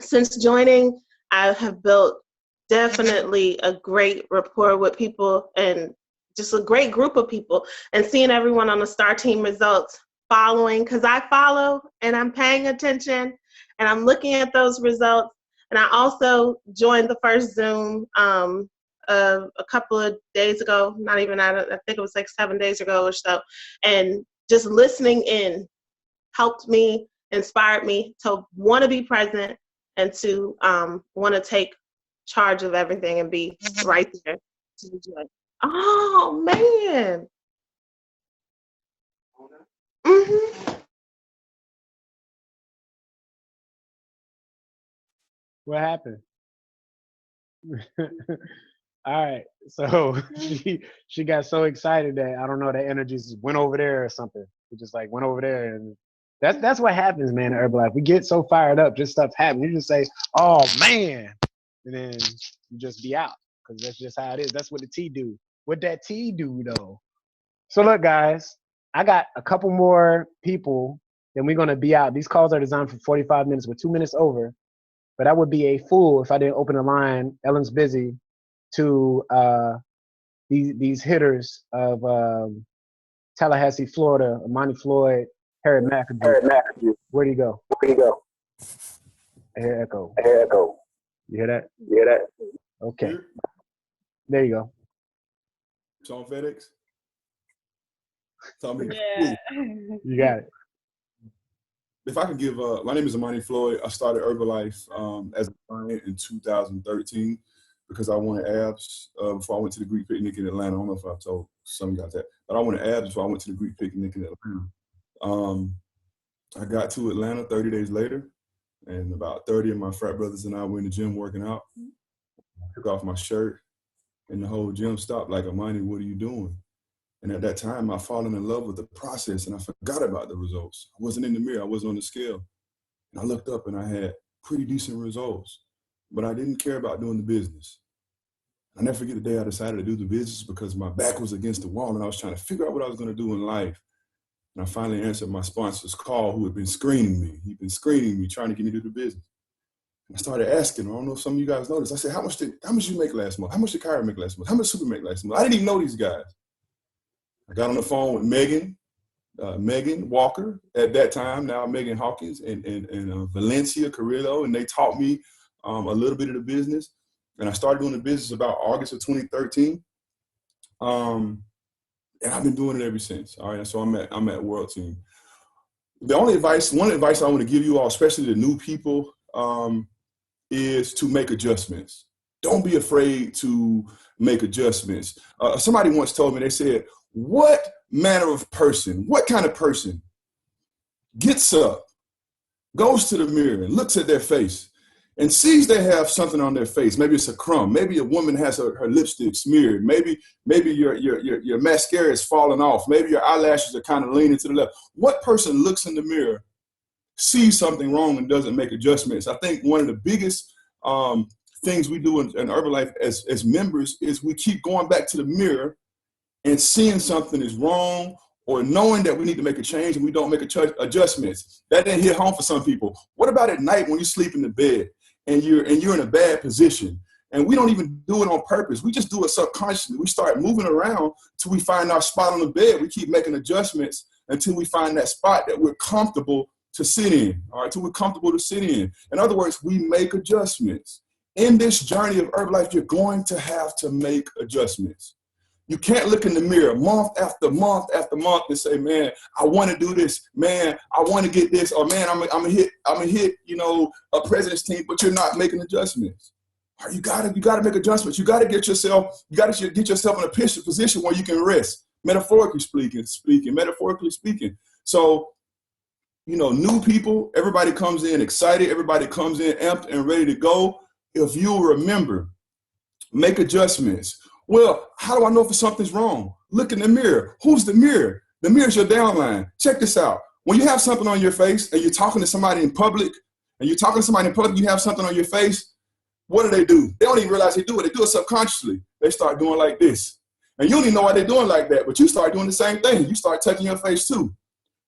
Since joining, I have built definitely a great rapport with people and just a great group of people, and seeing everyone on the Star Team results following, because I follow and I'm paying attention and I'm looking at those results. And I also joined the first Zoom a couple of days ago, not even, I think it was like 7 days ago or so. And just listening in helped me, inspired me to want to be present and to want to take charge of everything and be right there to enjoy. Oh, man. Mm-hmm. What happened? All right. So she got so excited that I don't know, the energy just went over there or something. It just like went over there, and that's what happens, man, in Herbalife. We get so fired up, just stuff happens. You just say, "Oh man," and then you just be out because that's just how it is. That's what the tea do. What that tea do though. So look, guys, I got a couple more people, then we're gonna be out. These calls are designed for 45 minutes. We're 2 minutes over, but I would be a fool if I didn't open the line. Ellen's busy to these hitters of Tallahassee, Florida, Amani Floyd, Harry McAdoo. Where'd he go? I hear echo. You hear that? Okay. There you go. It's on FedEx. Tell me. Yeah. You got it. If I can give, my name is Amani Floyd. I started Herbalife as a client in 2013 because I wanted abs before I went to the Greek picnic in Atlanta. I don't know if I told some of you guys that, but I wanted abs before I went to the Greek picnic in Atlanta. I got to Atlanta 30 days later, and about 30 of my frat brothers and I were in the gym working out. I took off my shirt, and the whole gym stopped like, Amani, what are you doing? And at that time, I fallen in love with the process, and I forgot about the results. I wasn't in the mirror. I wasn't on the scale. And I looked up, and I had pretty decent results, but I didn't care about doing the business. I never forget the day I decided to do the business because my back was against the wall, and I was trying to figure out what I was going to do in life. And I finally answered my sponsor's call, who had been screening me. He'd been screening me, trying to get me to do the business. And I started asking him, I don't know if some of you guys noticed. I said, how much did you make last month? How much did Cyrah make last month? How much Super make last month? I didn't even know these guys. I got on the phone with Megan Walker at that time, now Megan Hawkins, and Valencia Carrillo, and they taught me a little bit of the business. And I started doing the business about August of 2013. And I've been doing it ever since. All right, so I'm at World Team. One advice I want to give you all, especially the new people, is to make adjustments. Don't be afraid to make adjustments. Somebody once told me, they said, what kind of person gets up, goes to the mirror and looks at their face and sees they have something on their face? Maybe it's a crumb. Maybe a woman has her lipstick smeared. Maybe your mascara is falling off. Maybe your eyelashes are kind of leaning to the left. What person looks in the mirror, sees something wrong, and doesn't make adjustments? I think one of the biggest things we do in Herbalife as members is we keep going back to the mirror and seeing something is wrong, or knowing that we need to make a change and we don't make adjustments. That didn't hit home for some people. What about at night when you sleep in the bed and you're in a bad position? And we don't even do it on purpose. We just do it subconsciously. We start moving around till we find our spot on the bed. We keep making adjustments until we find that spot that we're comfortable to sit in, all right, till we're comfortable to sit in. In other words, we make adjustments. In this journey of Herbalife, you're going to have to make adjustments. You can't look in the mirror month after month after month and say, man, I want to do this. Man, I want to get this. Or man, I'm gonna hit, a president's team, but you're not making adjustments. All right, you gotta make adjustments. You gotta get yourself in a position where you can rest. Metaphorically speaking. So, new people, everybody comes in excited. Everybody comes in amped and ready to go. If you'll remember, make adjustments. Well, how do I know if something's wrong? Look in the mirror. Who's the mirror? The mirror's your downline. Check this out. When you have something on your face and you're talking to somebody in public, you have something on your face, what do? They don't even realize they do it. They do it subconsciously. They start doing like this. And you don't even know why they're doing like that, but you start doing the same thing. You start touching your face too.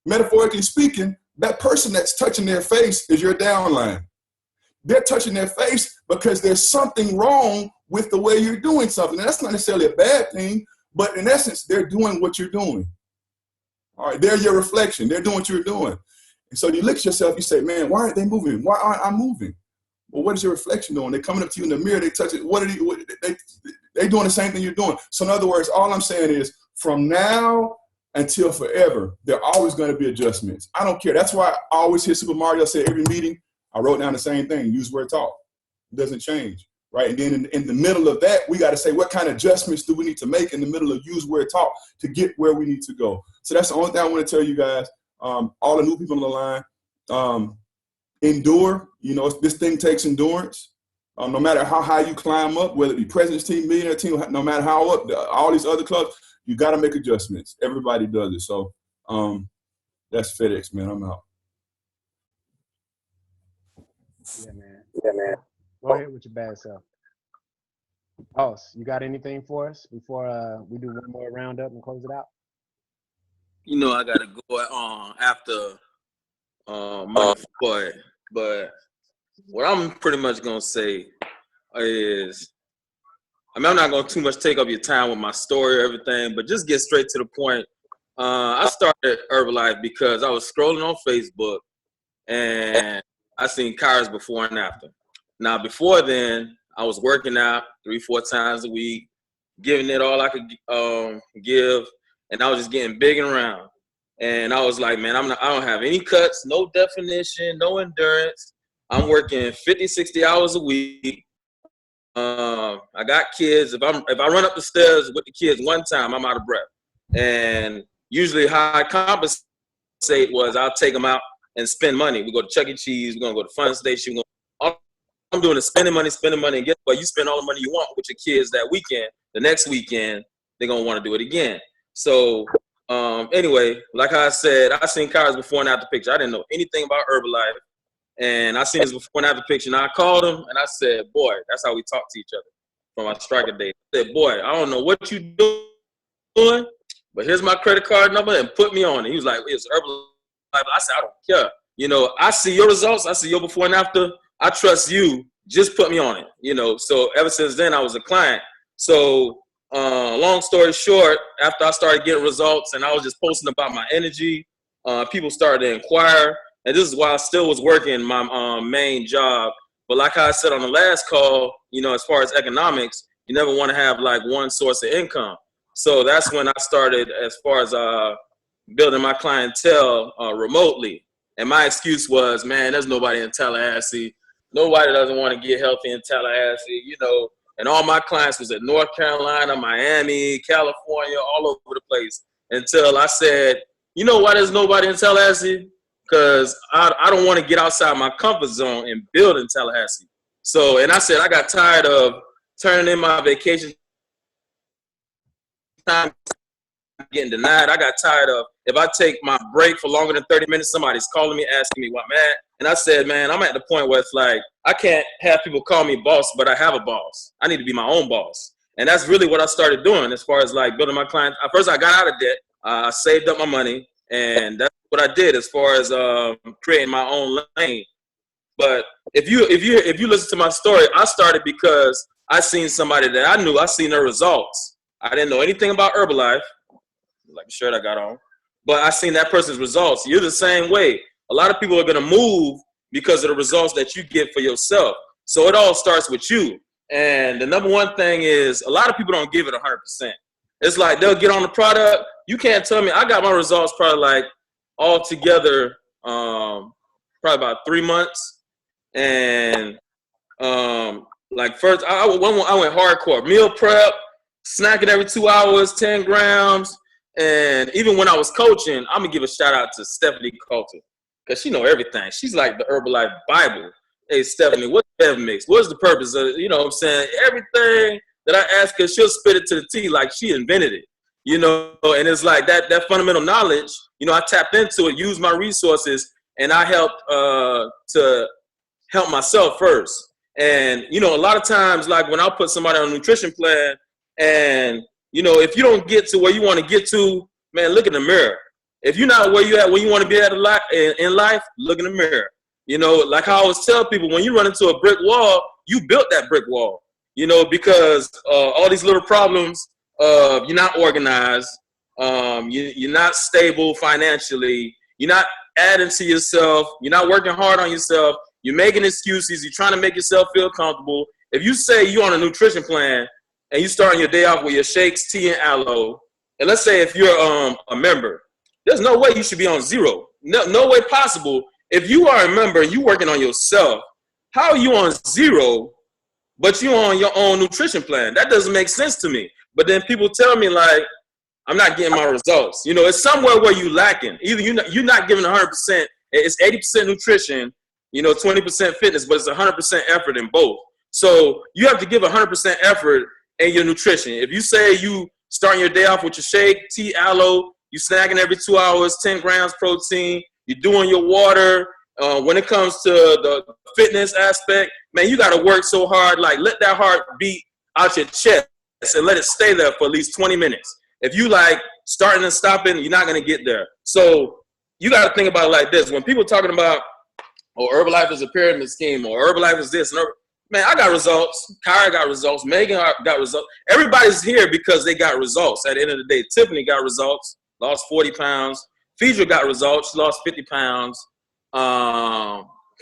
Metaphorically speaking, that person that's touching their face is your downline. They're touching their face because there's something wrong with the way you're doing something. And that's not necessarily a bad thing, but in essence, they're doing what you're doing. All right, they're your reflection. They're doing what you're doing. And so you look at yourself, you say, man, why aren't they moving? Why aren't I moving? Well, what is your reflection doing? They're coming up to you in the mirror, they touch it. They're doing the same thing you're doing. So in other words, all I'm saying is from now until forever, there are always going to be adjustments. I don't care. That's why I always hear Super Mario say every meeting, I wrote down the same thing, use word talk. It doesn't change, right? And then in the middle of that, we got to say, what kind of adjustments do we need to make in the middle of use word talk to get where we need to go? So that's the only thing I want to tell you guys, all the new people on the line. endure. You know, this thing takes endurance. No matter how high you climb up, whether it be President's Team, Millionaire Team, no matter how up, all these other clubs, you got to make adjustments. Everybody does it. So that's FedEx, man. I'm out. Yeah, man. Yeah, man. Go ahead with your bad self. Oh, you got anything for us before we do one more roundup and close it out? You know, I gotta go after Money Floyd, but what I'm pretty much gonna say is, I'm not gonna too much take up your time with my story or everything, but just get straight to the point. I started Herbalife because I was scrolling on Facebook and I seen Cyrah's before and after. Now, before then, I was working out 3-4 times a week, giving it all I could give, and I was just getting big and round. And I was like, man, I don't have any cuts, no definition, no endurance. I'm working 50, 60 hours a week. I got kids. If I run up the stairs with the kids one time, I'm out of breath. And usually how I compensate was I'll take them out and spend money. We go to Chuck E. Cheese. We're going to go to Fun Station. All I'm doing is spending money. And guess what? You spend all the money you want with your kids that weekend. The next weekend, they're going to want to do it again. So anyway, like I said, I seen Cyrah's before and after picture. I didn't know anything about Herbalife. And I seen his before and after picture. And I called him and I said, boy, that's how we talk to each other from our striker days. I said, boy, I don't know what you doing, but here's my credit card number and put me on it. He was like, it's Herbalife. I said, I don't care. You know, I see your results. I see your before and after. I trust you. Just put me on it. You know, so ever since then, I was a client. So long story short, after I started getting results and I was just posting about my energy, people started to inquire. And this is why I still was working my main job. But like I said on the last call, you know, as far as economics, you never want to have like one source of income. So that's when I started as far as building my clientele remotely. And my excuse was, man, there's nobody in Tallahassee. Nobody doesn't want to get healthy in Tallahassee, you know. And all my clients was in North Carolina, Miami, California, all over the place. Until I said, you know why there's nobody in Tallahassee? Because I don't want to get outside my comfort zone and build in Tallahassee. So, and I said, I got tired of turning in my vacation time, getting denied. I got tired of, if I take my break for longer than 30 minutes, somebody's calling me, asking me what I'm at. And I said, man, I'm at the point where it's like, I can't have people call me boss, but I have a boss. I need to be my own boss. And that's really what I started doing as far as like building my clients. First, I got out of debt. I saved up my money. And that's what I did as far as creating my own lane. But if you listen to my story, I started because I seen somebody that I knew. I seen their results. I didn't know anything about Herbalife, like the shirt I got on, but I seen that person's results. You're the same way. A lot of people are gonna move because of the results that you get for yourself. So it all starts with you. And the number one thing is a lot of people don't give it 100%. It's like they'll get on the product. You can't tell me. I got my results probably like all together, probably about 3 months. And like first, I went hardcore. Meal prep, snacking every 2 hours, 10 grams. And even when I was coaching, I'm going to give a shout out to Stephanie Coulter because she know everything. She's like the Herbalife Bible. Hey, Stephanie, what's the Bev mix? What's the purpose of it? You know what I'm saying? Everything that I ask her, she'll spit it to the T like she invented it, you know, and it's like that fundamental knowledge, you know, I tapped into it, used my resources, and I helped to help myself first. And, you know, a lot of times, like when I put somebody on a nutrition plan and, you know, if you don't get to where you want to get to, man, look in the mirror. If you're not where you at, where you want to be at in life, look in the mirror. You know, like I always tell people, when you run into a brick wall, you built that brick wall. You know, because all these little problems, you're not organized, you're not stable financially, you're not adding to yourself, you're not working hard on yourself, you're making excuses, you're trying to make yourself feel comfortable. If you say you're on a nutrition plan and you starting your day off with your shakes, tea, and aloe, and let's say if you're a member, there's no way you should be on zero. No way possible. If you are a member and you're working on yourself, how are you on zero but you on your own nutrition plan? That doesn't make sense to me. But then people tell me like, I'm not getting my results. You know, it's somewhere where you lacking. Either you're not giving 100%, it's 80% nutrition, You know, 20% fitness, but it's 100% effort in both. So you have to give 100% effort in your nutrition. If you say you starting your day off with your shake, tea, aloe, you snacking every 2 hours, 10 grams protein, you're doing your water. When it comes to the fitness aspect, man, you got to work so hard. Like, let that heart beat out your chest and let it stay there for at least 20 minutes. If you like starting and stopping, you're not going to get there. So you got to think about it like this. When people talking about, oh, Herbalife is a pyramid scheme, or Herbalife is this, and man, I got results. Cyrah got results. Megan got results. Everybody's here because they got results. At the end of the day, Tiffany got results, lost 40 pounds. Phaedra got results, she lost 50 pounds.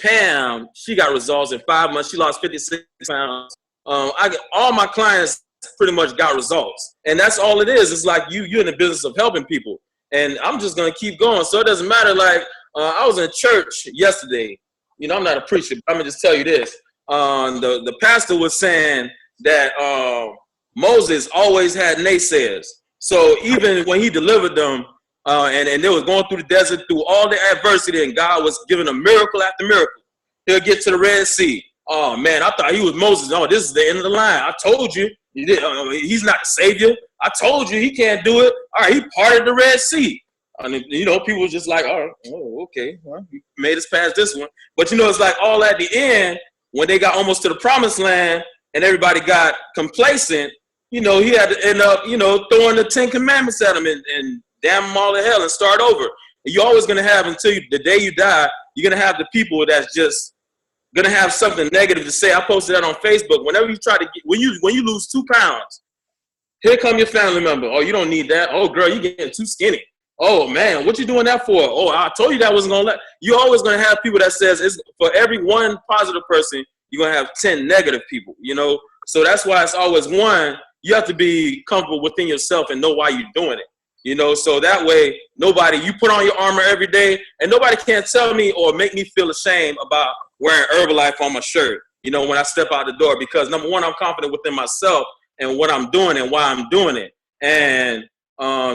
Pam, she got results in 5 months. She lost 56 pounds. All my clients pretty much got results, and that's all it is. It's like you're in the business of helping people, and I'm just gonna keep going. So it doesn't matter. Like I was in church yesterday. You know, I'm not a preacher, but I'm gonna just tell you this. The pastor was saying that Moses always had naysayers. So even when he delivered them, and they was going through the desert, through all the adversity, and God was giving a miracle after miracle, he'll get to the Red Sea. Oh man, I thought he was Moses. No, this is the end of the line. I told you, he's not the savior. I told you he can't do it. All right, he parted the Red Sea. And you know, people were just like, oh, okay, well, he made us past this one. But you know, it's like all at the end, when they got almost to the promised land and everybody got complacent, you know, he had to end up, you know, throwing the 10 commandments at them and damn them all to hell and start over. And you're always going to have, the day you die, you're going to have the people that's just going to have something negative to say. I posted that on Facebook. Whenever you try to get, when you lose 2 pounds, here come your family member. Oh, you don't need that. Oh, girl, you're getting too skinny. Oh, man, what you doing that for? Oh, I told you that wasn't going to let. You're always going to have people that says, it's for every one positive person, you're going to have 10 negative people, you know? So that's why it's always one, you have to be comfortable within yourself and know why you're doing it, you know? So that way, you put on your armor every day, and nobody can tell me or make me feel ashamed about wearing Herbalife on my shirt, you know, when I step out the door, because number one, I'm confident within myself and what I'm doing and why I'm doing it. And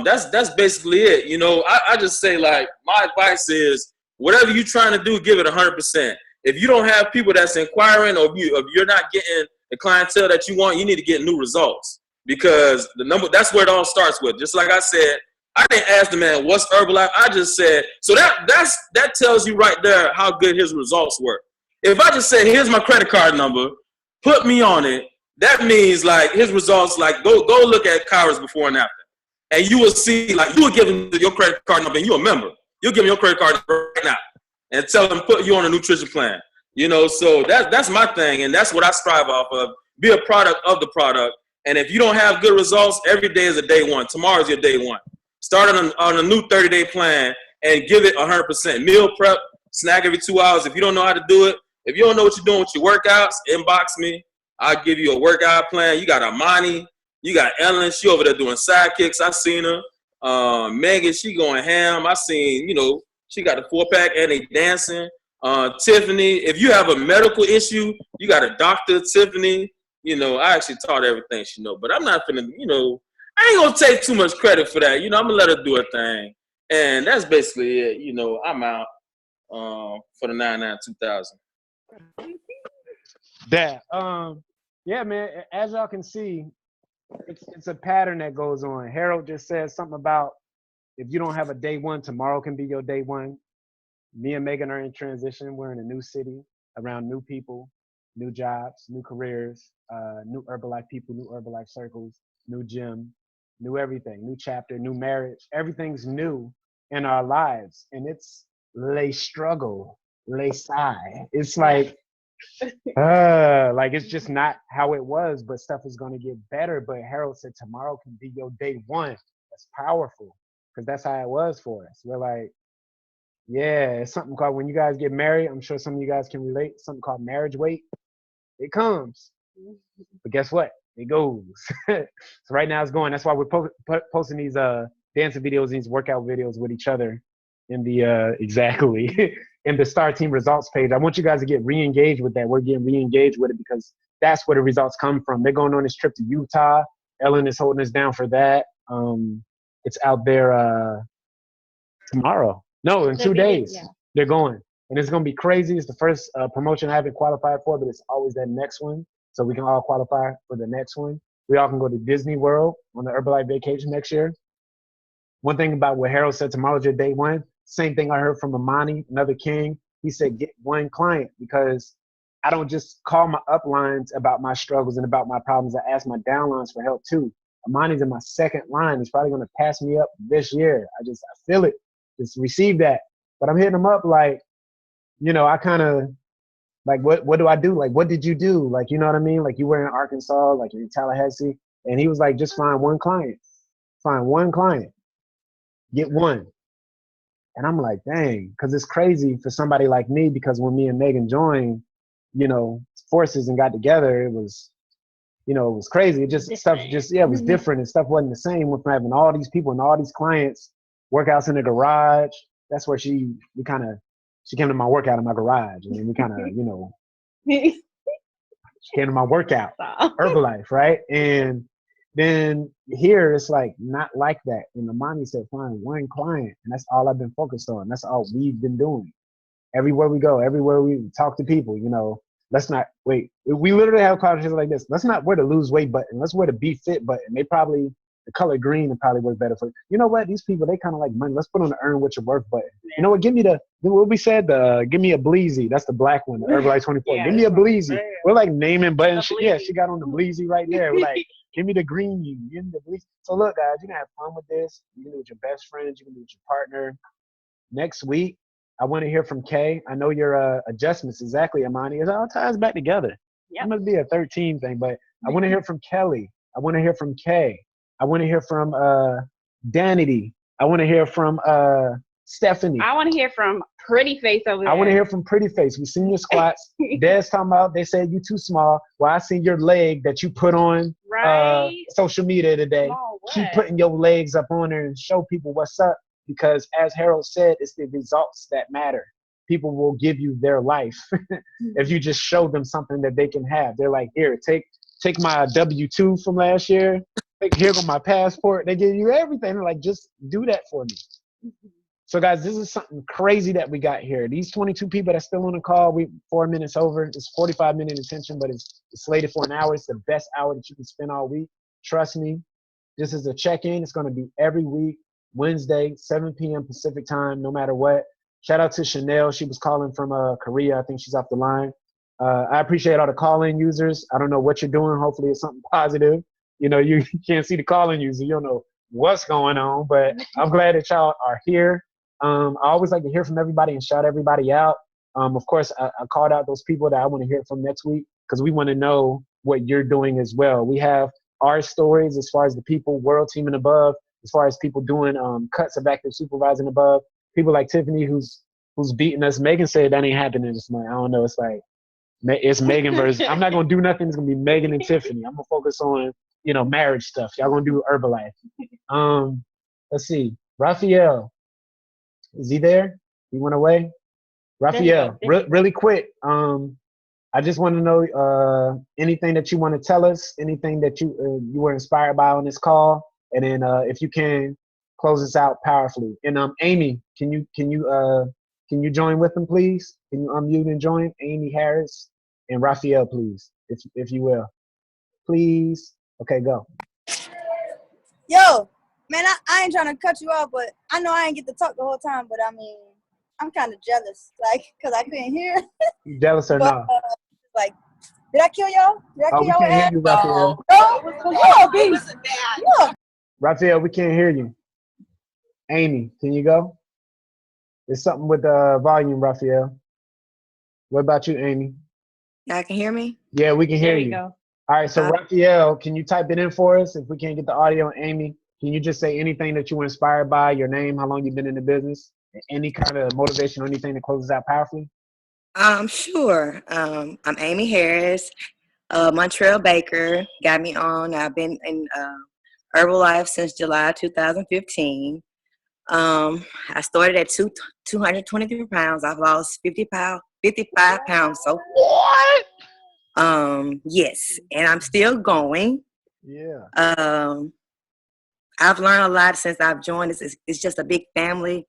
that's basically it. You know, I just say, like, my advice is whatever you're trying to do, give it 100%. If you don't have people that's inquiring, or if you're not getting the clientele that you want, you need to get new results, because that's where it all starts with. Just like I said, I didn't ask the man, what's Herbalife? I just said, so that tells you right there how good his results were. If I just said, here's my credit card number, put me on it, that means, like, his results, like, go look at Cyrah's before and after. And you will see, like, you will give him your credit card number, and you're a member. You'll give him your credit card number right now and tell him put you on a nutrition plan. You know, so that's my thing, and that's what I strive off of. Be a product of the product. And if you don't have good results, every day is a day one. Tomorrow's your day one. Start on a new 30-day plan and give it 100%. Meal prep, snack every 2 hours. If you don't know how to do it, if you don't know what you're doing with your workouts, inbox me. I'll give you a workout plan. You got Armani. You got Ellen, she over there doing sidekicks. I seen her. Megan, she going ham. I seen, you know, she got a 4-pack and they dancing. Tiffany, if you have a medical issue, you got a doctor, Tiffany. You know, I actually taught everything she know, but I'm not finna, you know, I ain't gonna take too much credit for that. You know, I'm gonna let her do her thing. And that's basically it. You know, I'm out for the 99-2000. That, yeah, man, as y'all can see, it's a pattern that goes on. Harold just said something about if you don't have a day one, tomorrow can be your day one. Me and Megan are in transition. We're in a new city, around new people, new jobs, new careers, new Herbalife people, new Herbalife circles, new gym, new everything, new chapter, new marriage. Everything's new in our lives. And it's lay struggle, lay sigh. It's like it's just not how it was, but stuff is going to get better. But Harold said tomorrow can be your day one. That's powerful, because that's how it was for us. We're like, yeah, it's something called, when you guys get married, I'm sure some of you guys can relate, something called marriage weight. It comes. But guess what? It goes. So right now it's going. That's why we're posting these dancing videos, these workout videos with each other in the exactly in the Star Team results page. I want you guys to get re-engaged with that. We're getting re-engaged with it because that's where the results come from. They're going on this trip to Utah. Ellen is holding us down for that. It's out there tomorrow. No, in 2 days. Yeah. They're going. And it's going to be crazy. It's the first promotion I haven't qualified for, but it's always that next one. So we can all qualify for the next one. We all can go to Disney World on the Herbalife vacation next year. One thing about what Harold said, tomorrow's your day one. Same thing I heard from Amani, another king. He said, get one client, because I don't just call my uplines about my struggles and about my problems. I ask my downlines for help too. Amani's in my second line. He's probably going to pass me up this year. I feel it. Just receive that. But I'm hitting him up like, I kind of, like, what do I do? Like, what did you do? Like, you know what I mean? Like, you were in Arkansas, like you're in Tallahassee. And he was like, just find one client. Find one client. Get one. And I'm like, dang, because it's crazy for somebody like me, because when me and Megan joined, forces and got together, it was crazy. It just different. It was different, and stuff wasn't the same with having all these people and all these clients, workouts in the garage. That's where she came to my workout in my garage, and then we kind of, she came to my workout, Herbalife, right? And then here it's like not like that. And Amani said, find one client, and that's all I've been focused on. That's all we've been doing. Everywhere we go, everywhere we talk to people, let's not wait. We literally have conversations like this. Let's not wear the lose weight button. Let's wear the be fit button. The color green would probably work better for you. You know what? These people, they kind of like money. Let's put on the earn what you're worth button. Yeah. You know what? Give me what we said, give me a Bleezy. That's the black one, the Herbalife 24. Yeah, give me a Bleezy. We're like naming buttons. Yeah, she got on the Bleezy right there. We're like, give me the green you. Give me the Bleezy. So look, guys, you can have fun with this. You can do it with your best friends. You can do it with your partner. Next week, I want to hear from Kay. I know your adjustments, exactly, Amani. It all ties back together. Yep. It must be a 13 thing, but I want to hear from Kelly. I want to hear from Kay. I want to hear from Danity. I want to hear from Stephanie. I want to hear from Pretty Face over there. I want to hear from Pretty Face. We seen your squats. Dad's talking about, they said you too small. Well, I seen your leg that you put on social media today. Keep putting your legs up on there and show people what's up. Because as Harold said, it's the results that matter. People will give you their life if you just show them something that they can have. They're like, here, take my W-2 from last year. Here go my passport. They give you everything. They're like, just do that for me. So guys, this is something crazy that we got here. These 22 people that's still on the call, we 4 minutes over. It's 45-minute attention, but it's slated for an hour. It's the best hour that you can spend all week. Trust me. This is a check-in. It's going to be every week. Wednesday, 7 p.m. Pacific time, no matter what. Shout out to Chanel. She was calling from Korea. I think she's off the line. I appreciate all the call-in users. I don't know what you're doing. Hopefully it's something positive. You can't see the call-in user. You don't know what's going on, but I'm glad that y'all are here. I always like to hear from everybody and shout everybody out. Of course, I called out those people that I want to hear from next week, because we want to know what you're doing as well. We have our stories as far as the people, world team and above, as far as people doing cuts of active supervising above, people like Tiffany who's beating us. Megan said that ain't happening this month. I don't know. It's like, it's Megan versus, I'm not going to do nothing. It's going to be Megan and Tiffany. I'm going to focus on, marriage stuff. Y'all going to do Herbalife. Let's see. Raphael. Is he there? He went away? Raphael, really quick. I just want to know anything that you want to tell us, anything that you were inspired by on this call. And then if you can close us out powerfully. And Amy, can you join with them, please? Can you unmute and join? Amy Harris and Raphael, please, if you will. Please. Okay, go. Yo, man, I ain't trying to cut you off, but I know I ain't get to talk the whole time, but I mean, I'm kind of jealous, like, because I couldn't hear. You jealous or not? Like, did I kill y'all? Did I kill y'all? We can't hear you, Raphael. No. Raphael, we can't hear you. Amy, can you go? There's something with the volume, Raphael. What about you, Amy? Y'all can hear me? Yeah, we can hear you. Go. All right, so Raphael, can you type it in for us? If we can't get the audio, Amy, can you just say anything that you were inspired by, your name, how long you've been in the business, any kind of motivation or anything that closes out powerfully? Sure. I'm Amy Harris, Montreal Baker. Got me on. I've been in Herbalife since July 2015. I started at 223 pounds. I've lost 55 pounds. So what? Yes, and I'm still going. Yeah. I've learned a lot since I've joined. It's just a big family.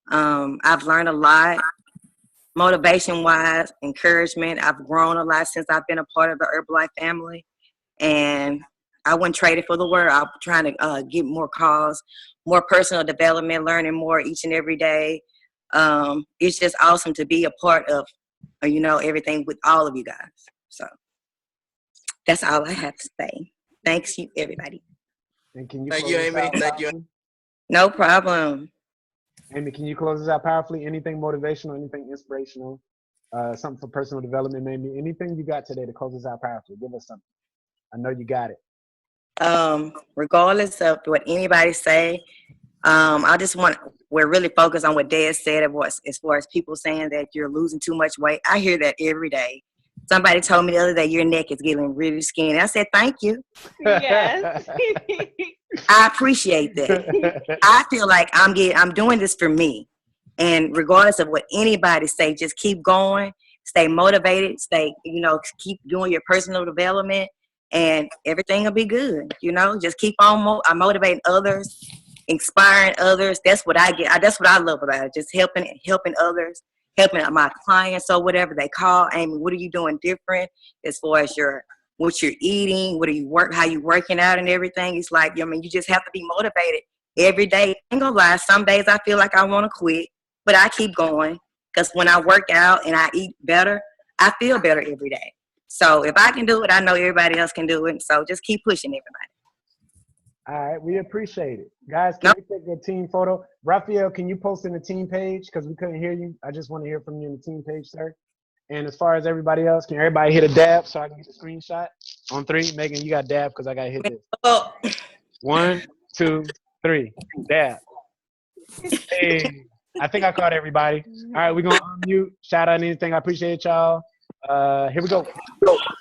I've learned a lot. motivation wise, encouragement. I've grown a lot since I've been a part of the Herbalife family, and I wouldn't trade it for the world. I'm trying to get more calls, more personal development, learning more each and every day. It's just awesome to be a part of, everything with all of you guys. So that's all I have to say. Thanks you, everybody. And can you Thank close you, us Amy. out Thank you. powerfully? No problem. Amy, can you close us out powerfully? Anything motivational, anything inspirational, something for personal development, maybe anything you got today to close us out powerfully? Give us something. I know you got it. Regardless of what anybody say, we're really focused on what Dad said as far as people saying that you're losing too much weight. I hear that every day. Somebody told me the other day, your neck is getting really skinny. I said, thank you. Yes. I appreciate that. I feel like I'm doing this for me. And regardless of what anybody say, just keep going, stay motivated, keep doing your personal development, and everything will be good. Just keep on motivating others, inspiring others. That's what I get. That's what I love about it. Just helping others, helping my clients or whatever they call. Amy, what are you doing different as far as what you're eating? How you working out and everything? It's like, you just have to be motivated every day. I ain't gonna lie. Some days I feel like I want to quit, but I keep going because when I work out and I eat better, I feel better every day. So if I can do it, I know everybody else can do it. So just keep pushing everybody. All right, we appreciate it. Guys, can we take a team photo? Raphael, can you post in the team page? Because we couldn't hear you. I just want to hear from you in the team page, sir. And as far as everybody else, can everybody hit a dab so I can get a screenshot? On 3, Megan, you got dab because I got to hit this. Oh. 1, 2, 3, dab. Hey, I think I caught everybody. All right, we're going to unmute. Shout out anything. I appreciate y'all. Here we go.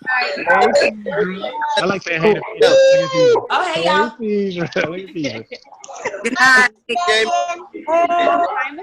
Hey, I like saying hey to Peter. Oh, hey, y'all. Hey, Peter. Good night. Time